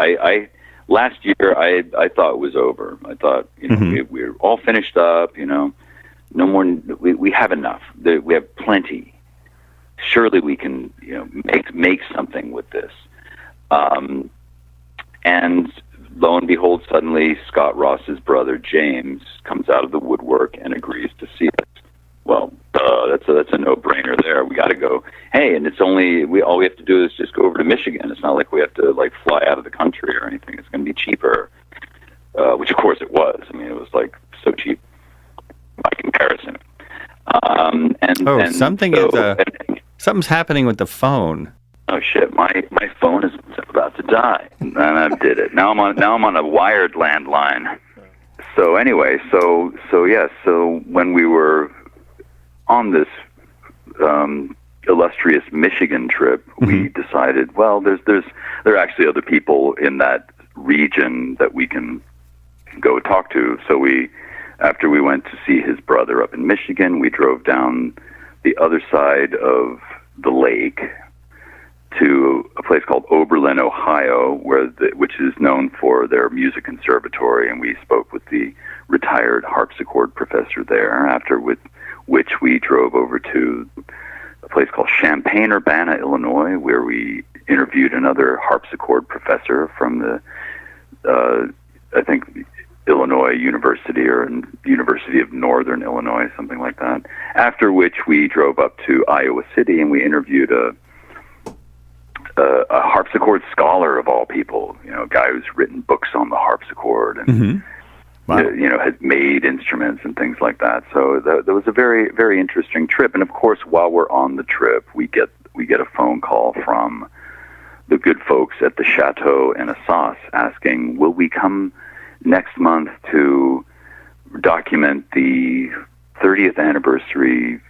last year I thought it was over. I thought, we're all finished up, no more, we have enough. We have plenty. Surely we can, make something with this. And lo and behold, suddenly Scott Ross's brother James comes out of the woodwork and agrees to see us. Well, that's a no-brainer there. We got to go. Hey, and all we have to do is just go over to Michigan. It's not like we have to fly out of the country or anything. It's going to be cheaper, which of course it was. I mean, it was so cheap by comparison. Something's happening with the phone. Oh shit! My phone is about to die, and I did it. Now I'm on a wired landline. So anyway, so when we were on this illustrious Michigan trip, we decided, well, there are actually other people in that region that we can go talk to. So after we went to see his brother up in Michigan, we drove down the other side of the lake to a place called Oberlin, Ohio, which is known for their music conservatory, and we spoke with the retired harpsichord professor there, after which we drove over to a place called Champaign-Urbana, Illinois, where we interviewed another harpsichord professor from the, I think, Illinois University or University of Northern Illinois, something like that, after which we drove up to Iowa City and we interviewed a harpsichord scholar of all people, a guy who's written books on the harpsichord and has made instruments and things like that. So that was a very, very interesting trip. And of course, while we're on the trip, we get a phone call from the good folks at the Chateau en Assas asking, will we come next month to document the 30th anniversary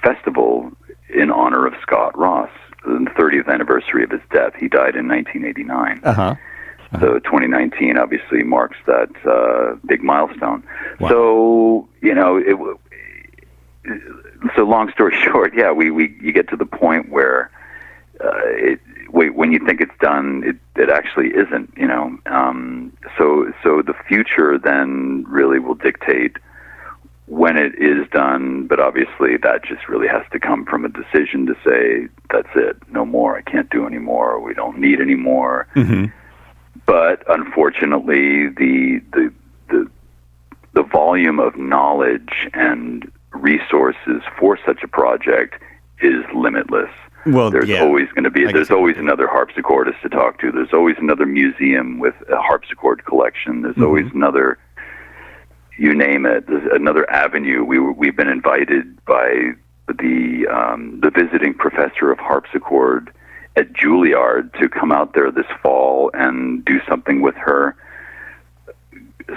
festival in honor of Scott Ross, the 30th anniversary of his death. He died in 1989. So 2019 obviously marks that big milestone. Wow. So, so long story short, you get to the point where when you think it's done, it actually isn't, So the future then really will dictate when it is done, but obviously that just really has to come from a decision to say, that's it, no more, I can't do any more, we don't need any more. Mm-hmm. But unfortunately, the volume of knowledge and resources for such a project is limitless. Well, there's always going to be, there's always another harpsichordist to talk to. There's always another museum with a harpsichord collection. There's always another, you name it, there's another avenue. We've been invited by the visiting professor of harpsichord at Juilliard to come out there this fall and do something with her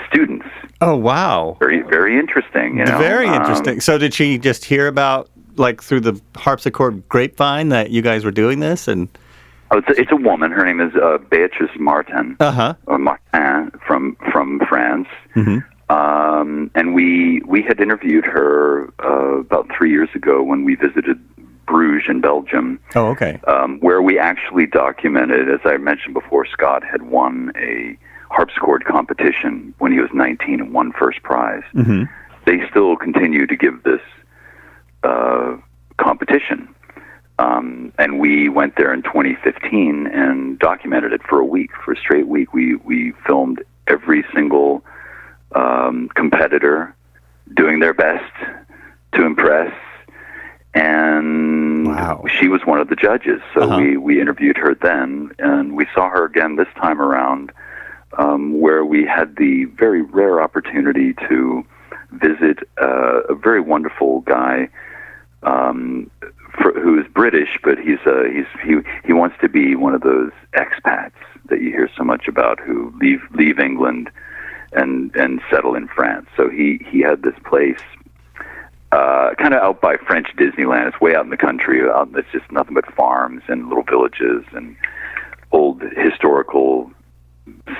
students. Oh, wow. Very, very interesting. Very interesting. So did she just hear about, like, through the harpsichord grapevine that you guys were doing this? And it's a woman. Her name is Beatrice Martin, or Martin from France. Mm-hmm. And we had interviewed her about 3 years ago when we visited Bruges in Belgium. Oh, okay. Where we actually documented, as I mentioned before, Scott had won a harpsichord competition when he was 19 and won first prize. Mm-hmm. They still continue to give this competition. And we went there in 2015 and documented it for a straight week. We filmed every single competitor doing their best to impress, and she was one of the judges. So we interviewed her then, and we saw her again this time around, where we had the very rare opportunity to visit a very wonderful guy who is British, but he wants to be one of those expats that you hear so much about, who leave England and settle in France. So he had this place kind of out by French Disneyland. It's way out in the country. It's just nothing but farms and little villages and old historical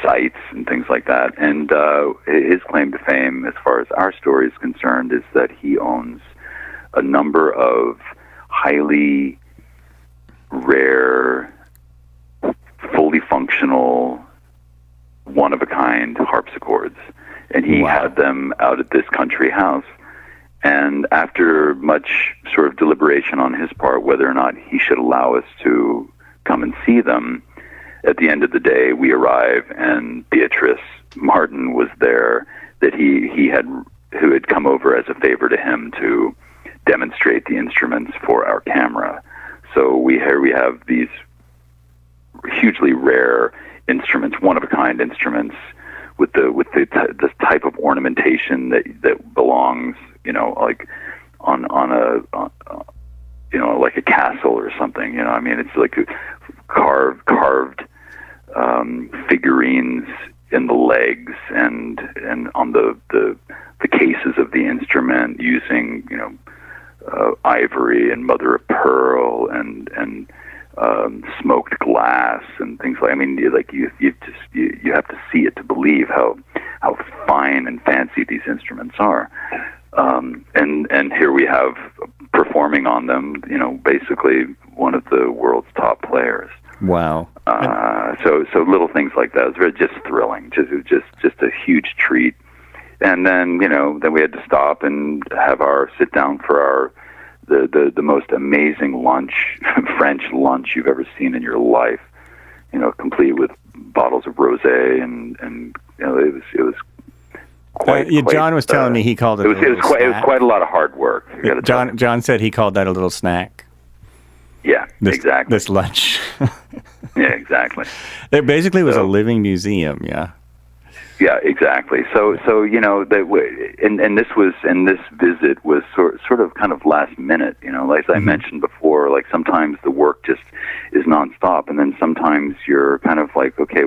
sites and things like that. And his claim to fame, as far as our story is concerned, is that he owns a number of highly rare, fully functional, one-of-a-kind harpsichords. And he had them out at this country house. And after much sort of deliberation on his part whether or not he should allow us to come and see them, at the end of the day, we arrive, and Beatrice Martin was there, who had come over as a favor to him to demonstrate the instruments for our camera. So here we have these hugely rare instruments, one-of-a-kind instruments, with this type of ornamentation that belongs, like on like a castle or something. I mean, it's like carved figurines in the legs and on the cases of the instrument, using ivory and mother of pearl and smoked glass and things like. I mean, you have to see it to believe how fine and fancy these instruments are. And here we have, performing on them, basically one of the world's top players. Wow. So little things like that. It was just thrilling. Just a huge treat. And then, then we had to stop and have our sit down for the most amazing lunch, French lunch you've ever seen in your life. Complete with bottles of rosé and it was quite. John was telling me he called it. It was quite a lot of hard work. John said he called that a little snack. Yeah, exactly. This lunch. Yeah, exactly. It basically was a living museum. Yeah. Yeah, exactly. So this visit was sort of kind of last minute. Like I mentioned before, like sometimes the work just is nonstop, and then sometimes you're kind of like, okay,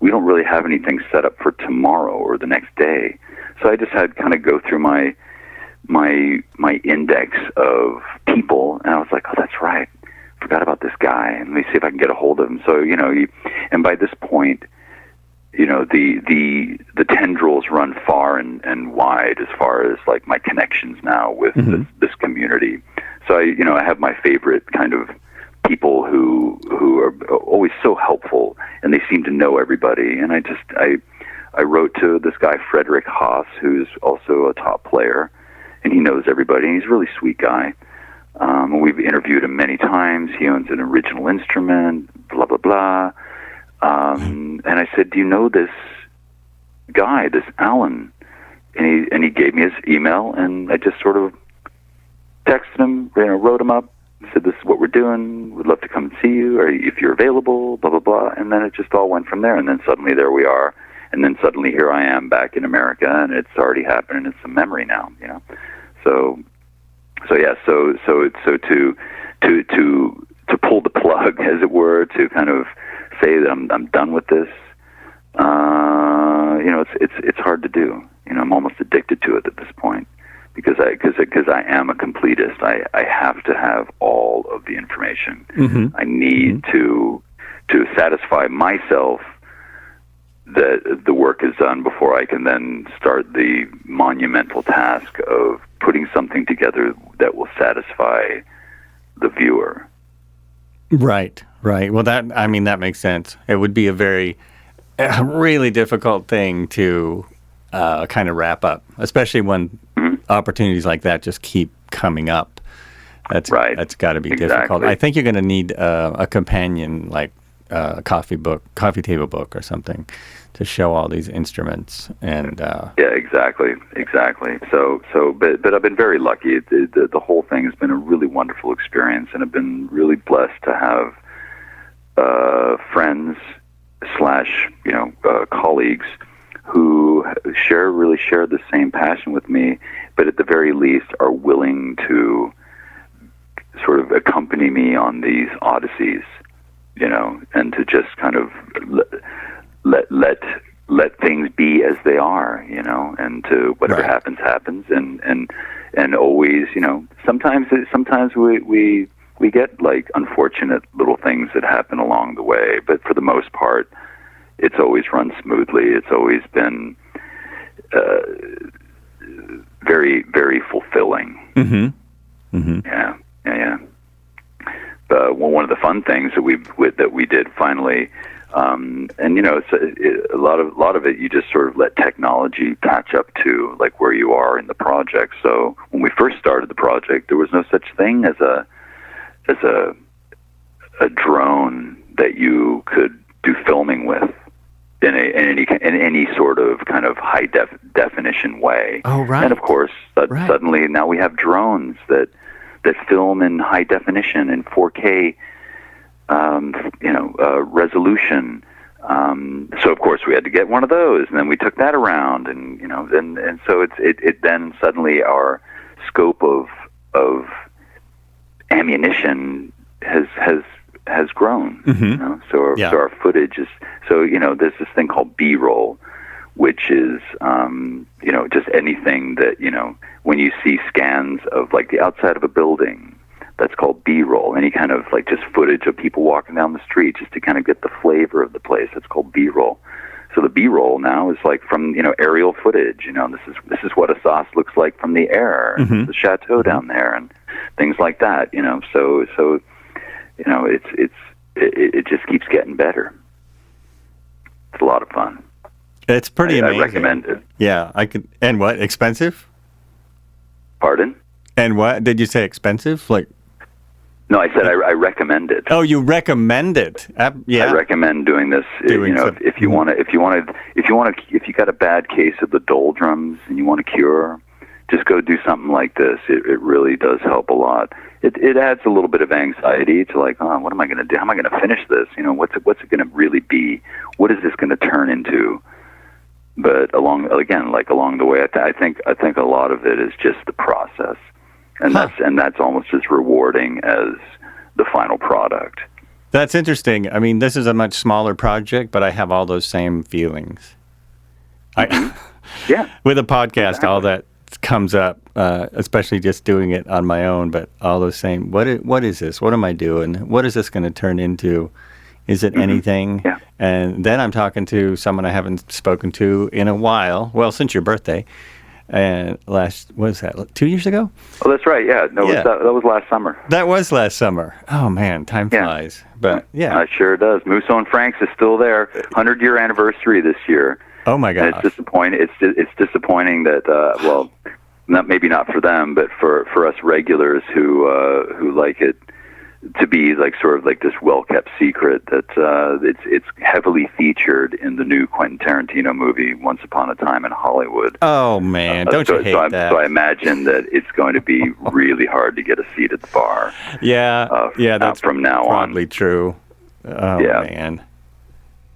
we don't really have anything set up for tomorrow or the next day. So I just had kind of go through my index of people, and I was like, oh, that's right, forgot about this guy, and let me see if I can get a hold of him. So and by this point, the tendrils run far and wide as far as like my connections now with this community. So I have my favorite kind of people who are always so helpful, and they seem to know everybody. And I wrote to this guy Frederick Haas, who's also a top player, and he knows everybody. And he's a really sweet guy. We've interviewed him many times. He owns an original instrument, blah, blah, blah. And I said, do you know this guy, this Alan? And he gave me his email, and I just sort of texted him, wrote him up, said, this is what we're doing, would love to come and see you, or if you're available, blah, blah, blah. And then it just all went from there. And then suddenly there we are. And then suddenly here I am back in America, and it's already happened, and it's a memory now, So to pull the plug, as it were, to kind of say that I'm done with this, it's hard to do. I'm almost addicted to it at this point, because I am a completist. I have to have all of the information. Mm-hmm. I need to satisfy myself that the work is done before I can then start the monumental task of putting something together that will satisfy the viewer. Right. Well, that makes sense. It would be a really difficult thing to kind of wrap up, especially when opportunities like that just keep coming up. That's right. That's got to be difficult. I think you're going to need a companion, like a coffee table book or something, to show all these instruments. And yeah, exactly. So but I've been very lucky. The whole thing has been a really wonderful experience, and I've been really blessed to have friends / colleagues who really share the same passion with me, but at the very least are willing to sort of accompany me on these odysseys, and to just kind of let things be as they are, and to whatever happens, and always, sometimes we get like unfortunate little things that happen along the way, but for the most part, it's always run smoothly. It's always been very, very fulfilling. Mm-hmm. Mm-hmm. Yeah. One of the fun things that we did finally, and it's a lot of it. You just sort of let technology catch up to like where you are in the project. So when we first started the project, there was no such thing as a drone that you could do filming with in any sort of kind of high definition way. Oh, right. And of course, suddenly now we have drones that film in high definition in 4K, resolution. So of course we had to get one of those, and then we took that around, and so it then suddenly our scope of ammunition has grown. Mm-hmm. So our footage is there's this thing called B-roll, which is just anything that when you see scans of like the outside of a building, that's called B-roll. Any kind of like just footage of people walking down the street, just to kind of get the flavor of the place. That's called B-roll. So the B-roll now is like from aerial footage. This is what a sauce looks like from the air, mm-hmm. the chateau down there, and things like that. So it just keeps getting better. It's a lot of fun. It's pretty amazing. I recommend it. Yeah, I could. And what, expensive? Pardon? And what did you say? Expensive? Like? No, I said I recommend it. Oh, you recommend it? Yeah. I recommend doing this. If you got a bad case of the doldrums and you want to cure, just go do something like this. It really does help a lot. It adds a little bit of anxiety to like, what am I going to do? How am I going to finish this? What's it going to really be? What is this going to turn into? But along the way, I think a lot of it is just the process, and that's almost as rewarding as the final product. That's interesting. I mean, this is a much smaller project, but I have all those same feelings. Yeah. With a podcast, all that comes up, especially just doing it on my own. But all those same. What is this? What am I doing? What is this going to turn into? Is it anything? Yeah. And then I'm talking to someone I haven't spoken to in a while. Well, since your birthday. And what was that, 2 years ago? Oh, that's right. Yeah. No, that was last summer. That was last summer. Oh, man, time flies. But, yeah. It sure does. Musso and Frank's is still there. 100-year anniversary this year. Oh, my God. And it's disappointing. It's disappointing that, maybe not for them, but for us regulars who like it to be like sort of like this well-kept secret, that it's heavily featured in the new Quentin Tarantino movie Once Upon a Time in Hollywood. Oh man, don't you hate that? So I imagine that it's going to be really hard to get a seat at the bar. Yeah, that's from now probably on. True. Oh Yeah. Man.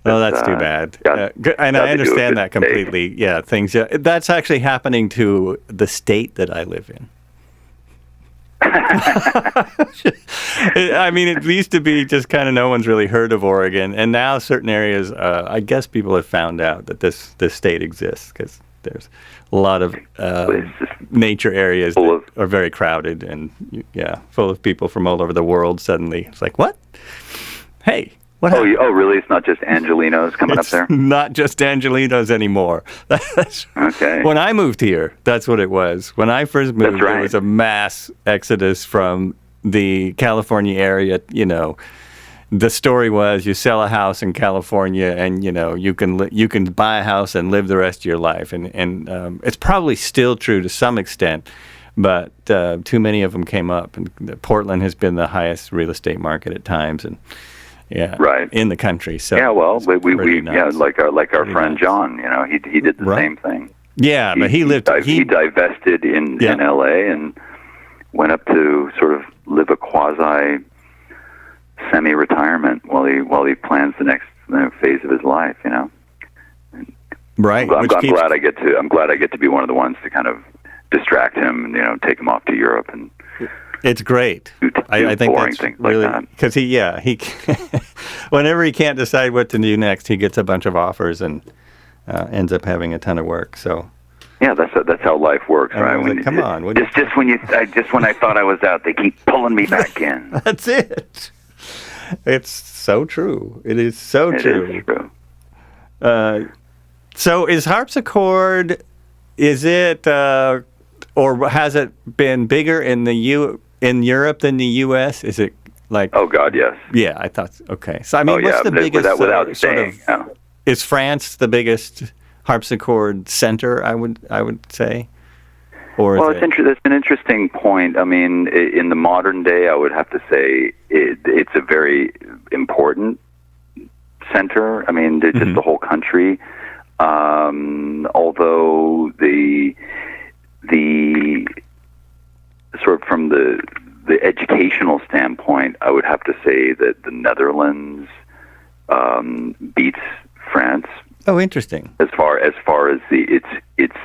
Oh, that's too bad. And I got to do a understand good that completely. Yeah, that's actually happening to the state that I live in. I mean, it used to be just kind of no one's really heard of Oregon, and now certain areas, I guess people have found out that this state exists, because there's a lot of nature areas that are very crowded and full of people from all over the world. Suddenly, it's like, what? Hey. What happened? Oh, really? It's not just Angelinos coming up there? Not just Angelinos anymore. Okay. When I moved here, that's what it was. When I first moved, There was a mass exodus from the California area. You know, the story was you sell a house in California, and you can buy a house and live the rest of your life. And it's probably still true to some extent, but too many of them came up. And Portland has been the highest real estate market at times, and right in the country. So we like our friend Jon. He did the same thing. Yeah, but he divested in L.A. and went up to sort of live a quasi semi-retirement while he plans the next phase of his life. Right. I'm glad I get to be one of the ones to kind of distract him and take him off to Europe and. It's great. I think that's really because he whenever he can't decide what to do next, he gets a bunch of offers and ends up having a ton of work. So yeah, that's how life works, right? Come on, just when I thought I was out, they keep pulling me back in. That's it. It's so true. It is so true. It is true. So is harpsichord? Is it or has it been bigger in Europe than the U.S.? Is it like? Oh God, yes. Yeah, I thought. Okay, so I mean, what's the biggest? Without saying, is France the biggest harpsichord center? I would say. Or that's an interesting point. I mean, in the modern day, I would have to say it's a very important center. I mean, just the whole country. Although the sort of from the educational standpoint, I would have to say that the Netherlands beats France. Oh, interesting. As far as its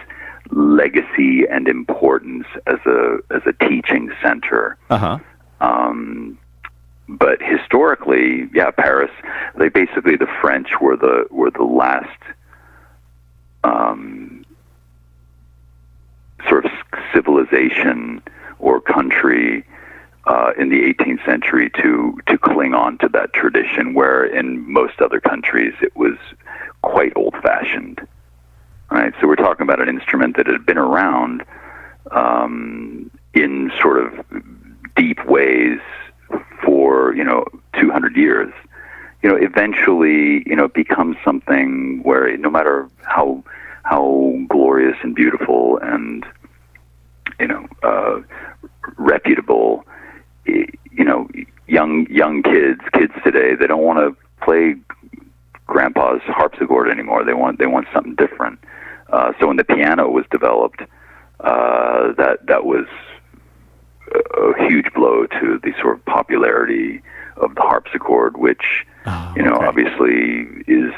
legacy and importance as a teaching center. Uh-huh. But historically, Paris. Basically the French were the last sort of civilization or country in the 18th century to cling on to that tradition, where in most other countries it was quite old-fashioned. Right, so we're talking about an instrument that had been around in sort of deep ways for 200 years. Eventually it becomes something where no matter how glorious and beautiful and reputable, young kids today, they don't want to play grandpa's harpsichord anymore. They want something different. So when the piano was developed, that was a huge blow to the sort of popularity of the harpsichord, which obviously is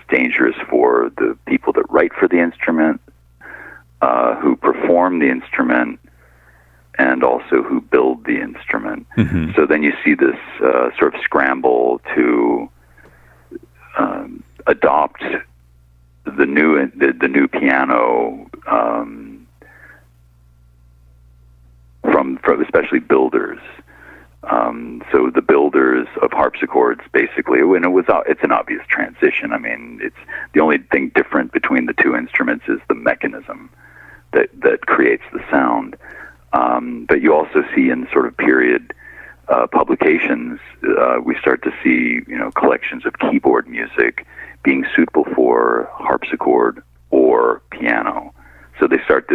dangerous for the people that write for the instrument, who perform the instrument, and also who build the instrument. Mm-hmm. So then you see this sort of scramble to adopt the new piano from especially builders. So the builders of harpsichords, basically, it's an obvious transition. I mean, it's the only thing different between the two instruments is the mechanism that creates the sound. But you also see in sort of period publications, we start to see collections of keyboard music being suitable for harpsichord or piano. So we start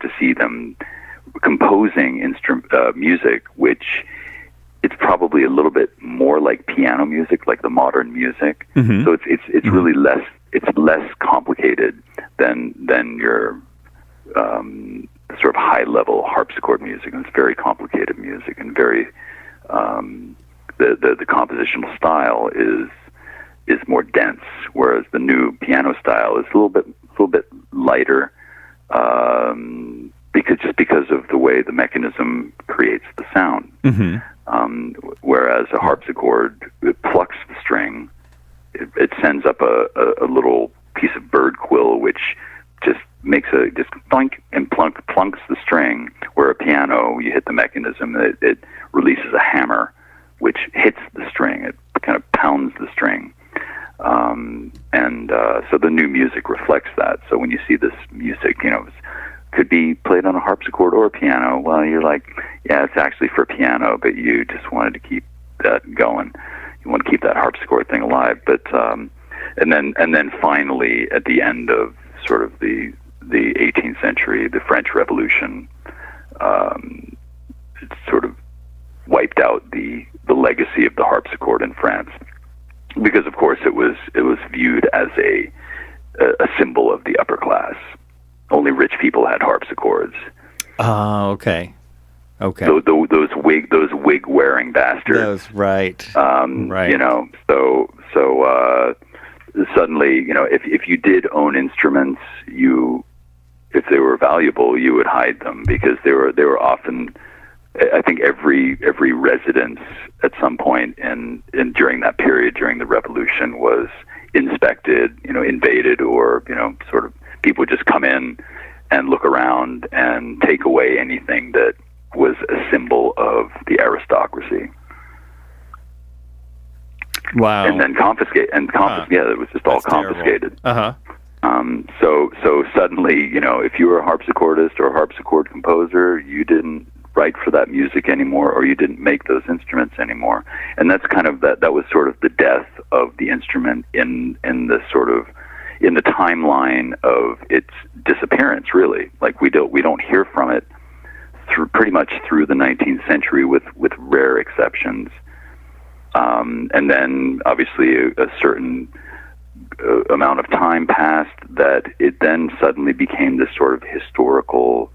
to see them composing music, which it's probably a little bit more like piano music, like the modern music. Mm-hmm. So it's really less complicated than your sort of high level harpsichord music. And it's very complicated music, and very the compositional style is more dense, whereas the new piano style is a little bit lighter, because of the way the mechanism creates the sound. Mm-hmm. Whereas a harpsichord, it plucks the string, it sends up a little piece of bird quill, which just makes just plunk and plunks the string. Where a piano, you hit the mechanism, it releases a hammer, which hits the string. It kind of pounds the string. So the new music reflects that. So when you see this music, could be played on a harpsichord or a piano. Well, you're like, yeah, it's actually for piano, but you just wanted to keep that going. You want to keep that harpsichord thing alive. But and then finally, at the end of sort of the 18th century, the French Revolution, it sort of wiped out the legacy of the harpsichord in France, because of course it was viewed as a symbol of the upper class. Only rich people had harpsichords. Oh, okay. Okay. Those wig wearing bastards. That's right. Right. So suddenly, if you did own instruments, if they were valuable, you would hide them, because they were often, I think every residence at some point in during that period, during the Revolution, was inspected, invaded, or sort of people would just come in and look around and take away anything that was a symbol of the aristocracy. Wow. And then confiscate. Yeah, it was just all confiscated. Uh-huh. So suddenly, if you were a harpsichordist or a harpsichord composer, you didn't write for that music anymore, or you didn't make those instruments anymore. And that's kind of that was sort of the death of the instrument in the sort of in the timeline of its disappearance, really. Like we don't hear from it pretty much through the 19th century, with rare exceptions. And then obviously a certain amount of time passed, that it then suddenly became this sort of historical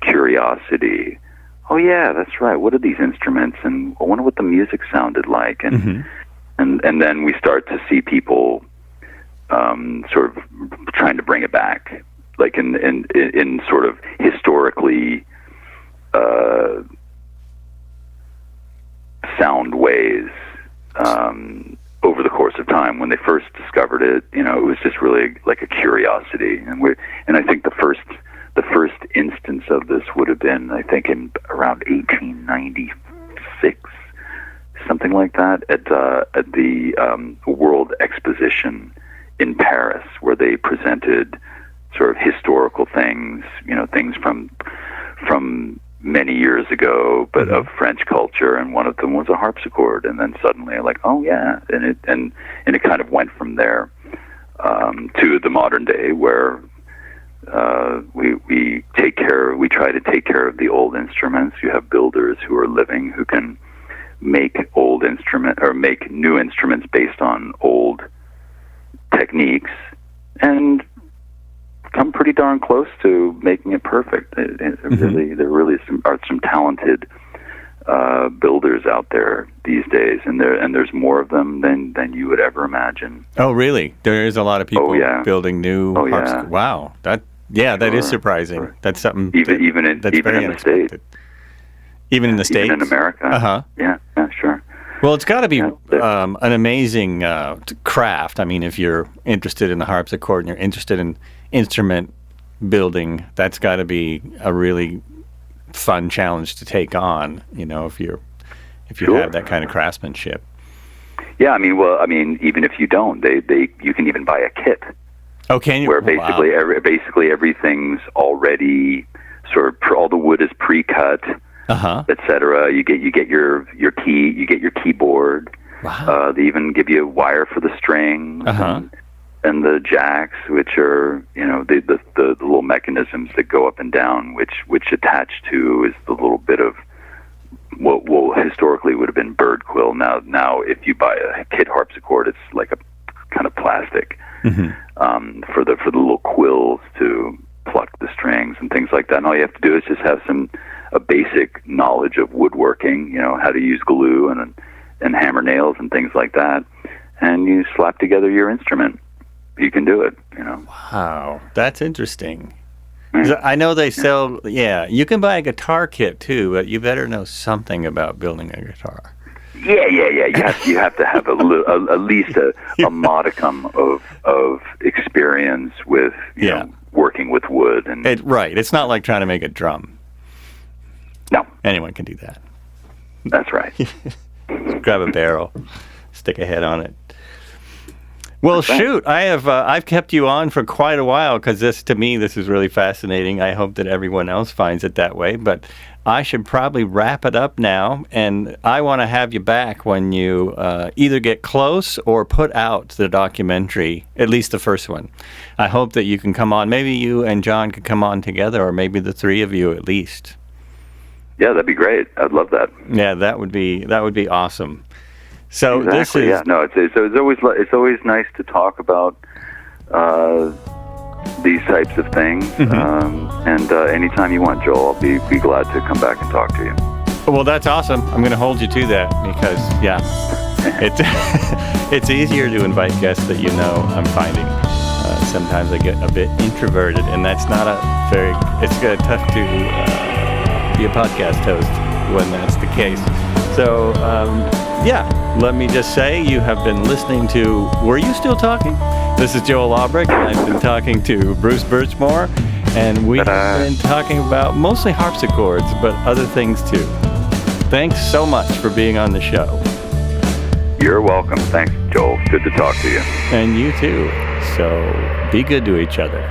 curiosity. Oh yeah, that's right. What are these instruments? And I wonder what the music sounded like. And mm-hmm. and then we start to see people sort of trying to bring it back, like in sort of historically sound ways. Over the course of time, when they first discovered it, it was just really like a curiosity, and I think the first instance of this would have been, I think, in around 1896, something like that, at the World Exposition in Paris, where they presented sort of historical things, things from many years ago, but mm-hmm. of French culture, and one of them was a harpsichord. And then suddenly, like, oh yeah, and it kind of went from there to the modern day, where we try to take care of the old instruments. You have builders who are living, who can make make new instruments based on old techniques, and come pretty darn close to making it perfect. Mm-hmm. There really are some talented builders out there these days, and there's more of them than you would ever imagine. Oh, really? There is a lot of people building new harpsichords. Yeah. Wow, that is surprising. Sure. That's something even in the States. Even in the States? Even in America. Uh-huh. Yeah, sure. Well, it's got to be an amazing craft. I mean, if you're interested in the harpsichord and you're interested in instrument building, that's got to be a really fun challenge to take on, if you Sure. have that kind of craftsmanship. Yeah, I mean, even if you don't, you can even buy a kit. Oh, can you? Where basically basically everything's already sort of all the wood is pre-cut, etc. You get your keyboard. Wow. They even give you a wire for the strings. and the jacks, which are, you know, the little mechanisms that go up and down, which attach to is the little bit of what historically would have been bird quill. Now if you buy a kit harpsichord, it's like a kind of plastic for the little quills to pluck the strings and things like that. And all you have to do is just have a basic knowledge of woodworking, you know, how to use glue and hammer nails and things like that, and you slap together your instrument. You can do it, you know. Wow, that's interesting. I know they sell, you can buy a guitar kit too, but you better know something about building a guitar. Yeah. You have to have at least a modicum of experience with you know, working with wood. Right. It's not like trying to make a drum. No. Anyone can do that. That's right. Grab a barrel, stick a head on it. Well, shoot, I've kept you on for quite a while because this is really fascinating. I hope that everyone else finds it that way, but I should probably wrap it up now, and I want to have you back when you either get close or put out the documentary, at least the first one. I hope that you can come on. Maybe you and Jon could come on together, or maybe the three of you at least. Yeah, that'd be great. I'd love that. Yeah, that would be awesome. So exactly, this is it's always nice to talk about these types of things. And anytime you want, Joel, I'll be glad to come back and talk to you. Well, that's awesome. I'm going to hold you to that because it's easier to invite guests that you know. I'm finding sometimes I get a bit introverted, and that's not it's tough to be a podcast host when that's the case. So, let me just say you have been listening to Were You Still Talking? This is Joel Aubrick, and I've been talking to Bruce Burchmore, and we have been talking about mostly harpsichords, but other things too. Thanks so much for being on the show. You're welcome. Thanks, Joel. Good to talk to you. And you too. So be good to each other.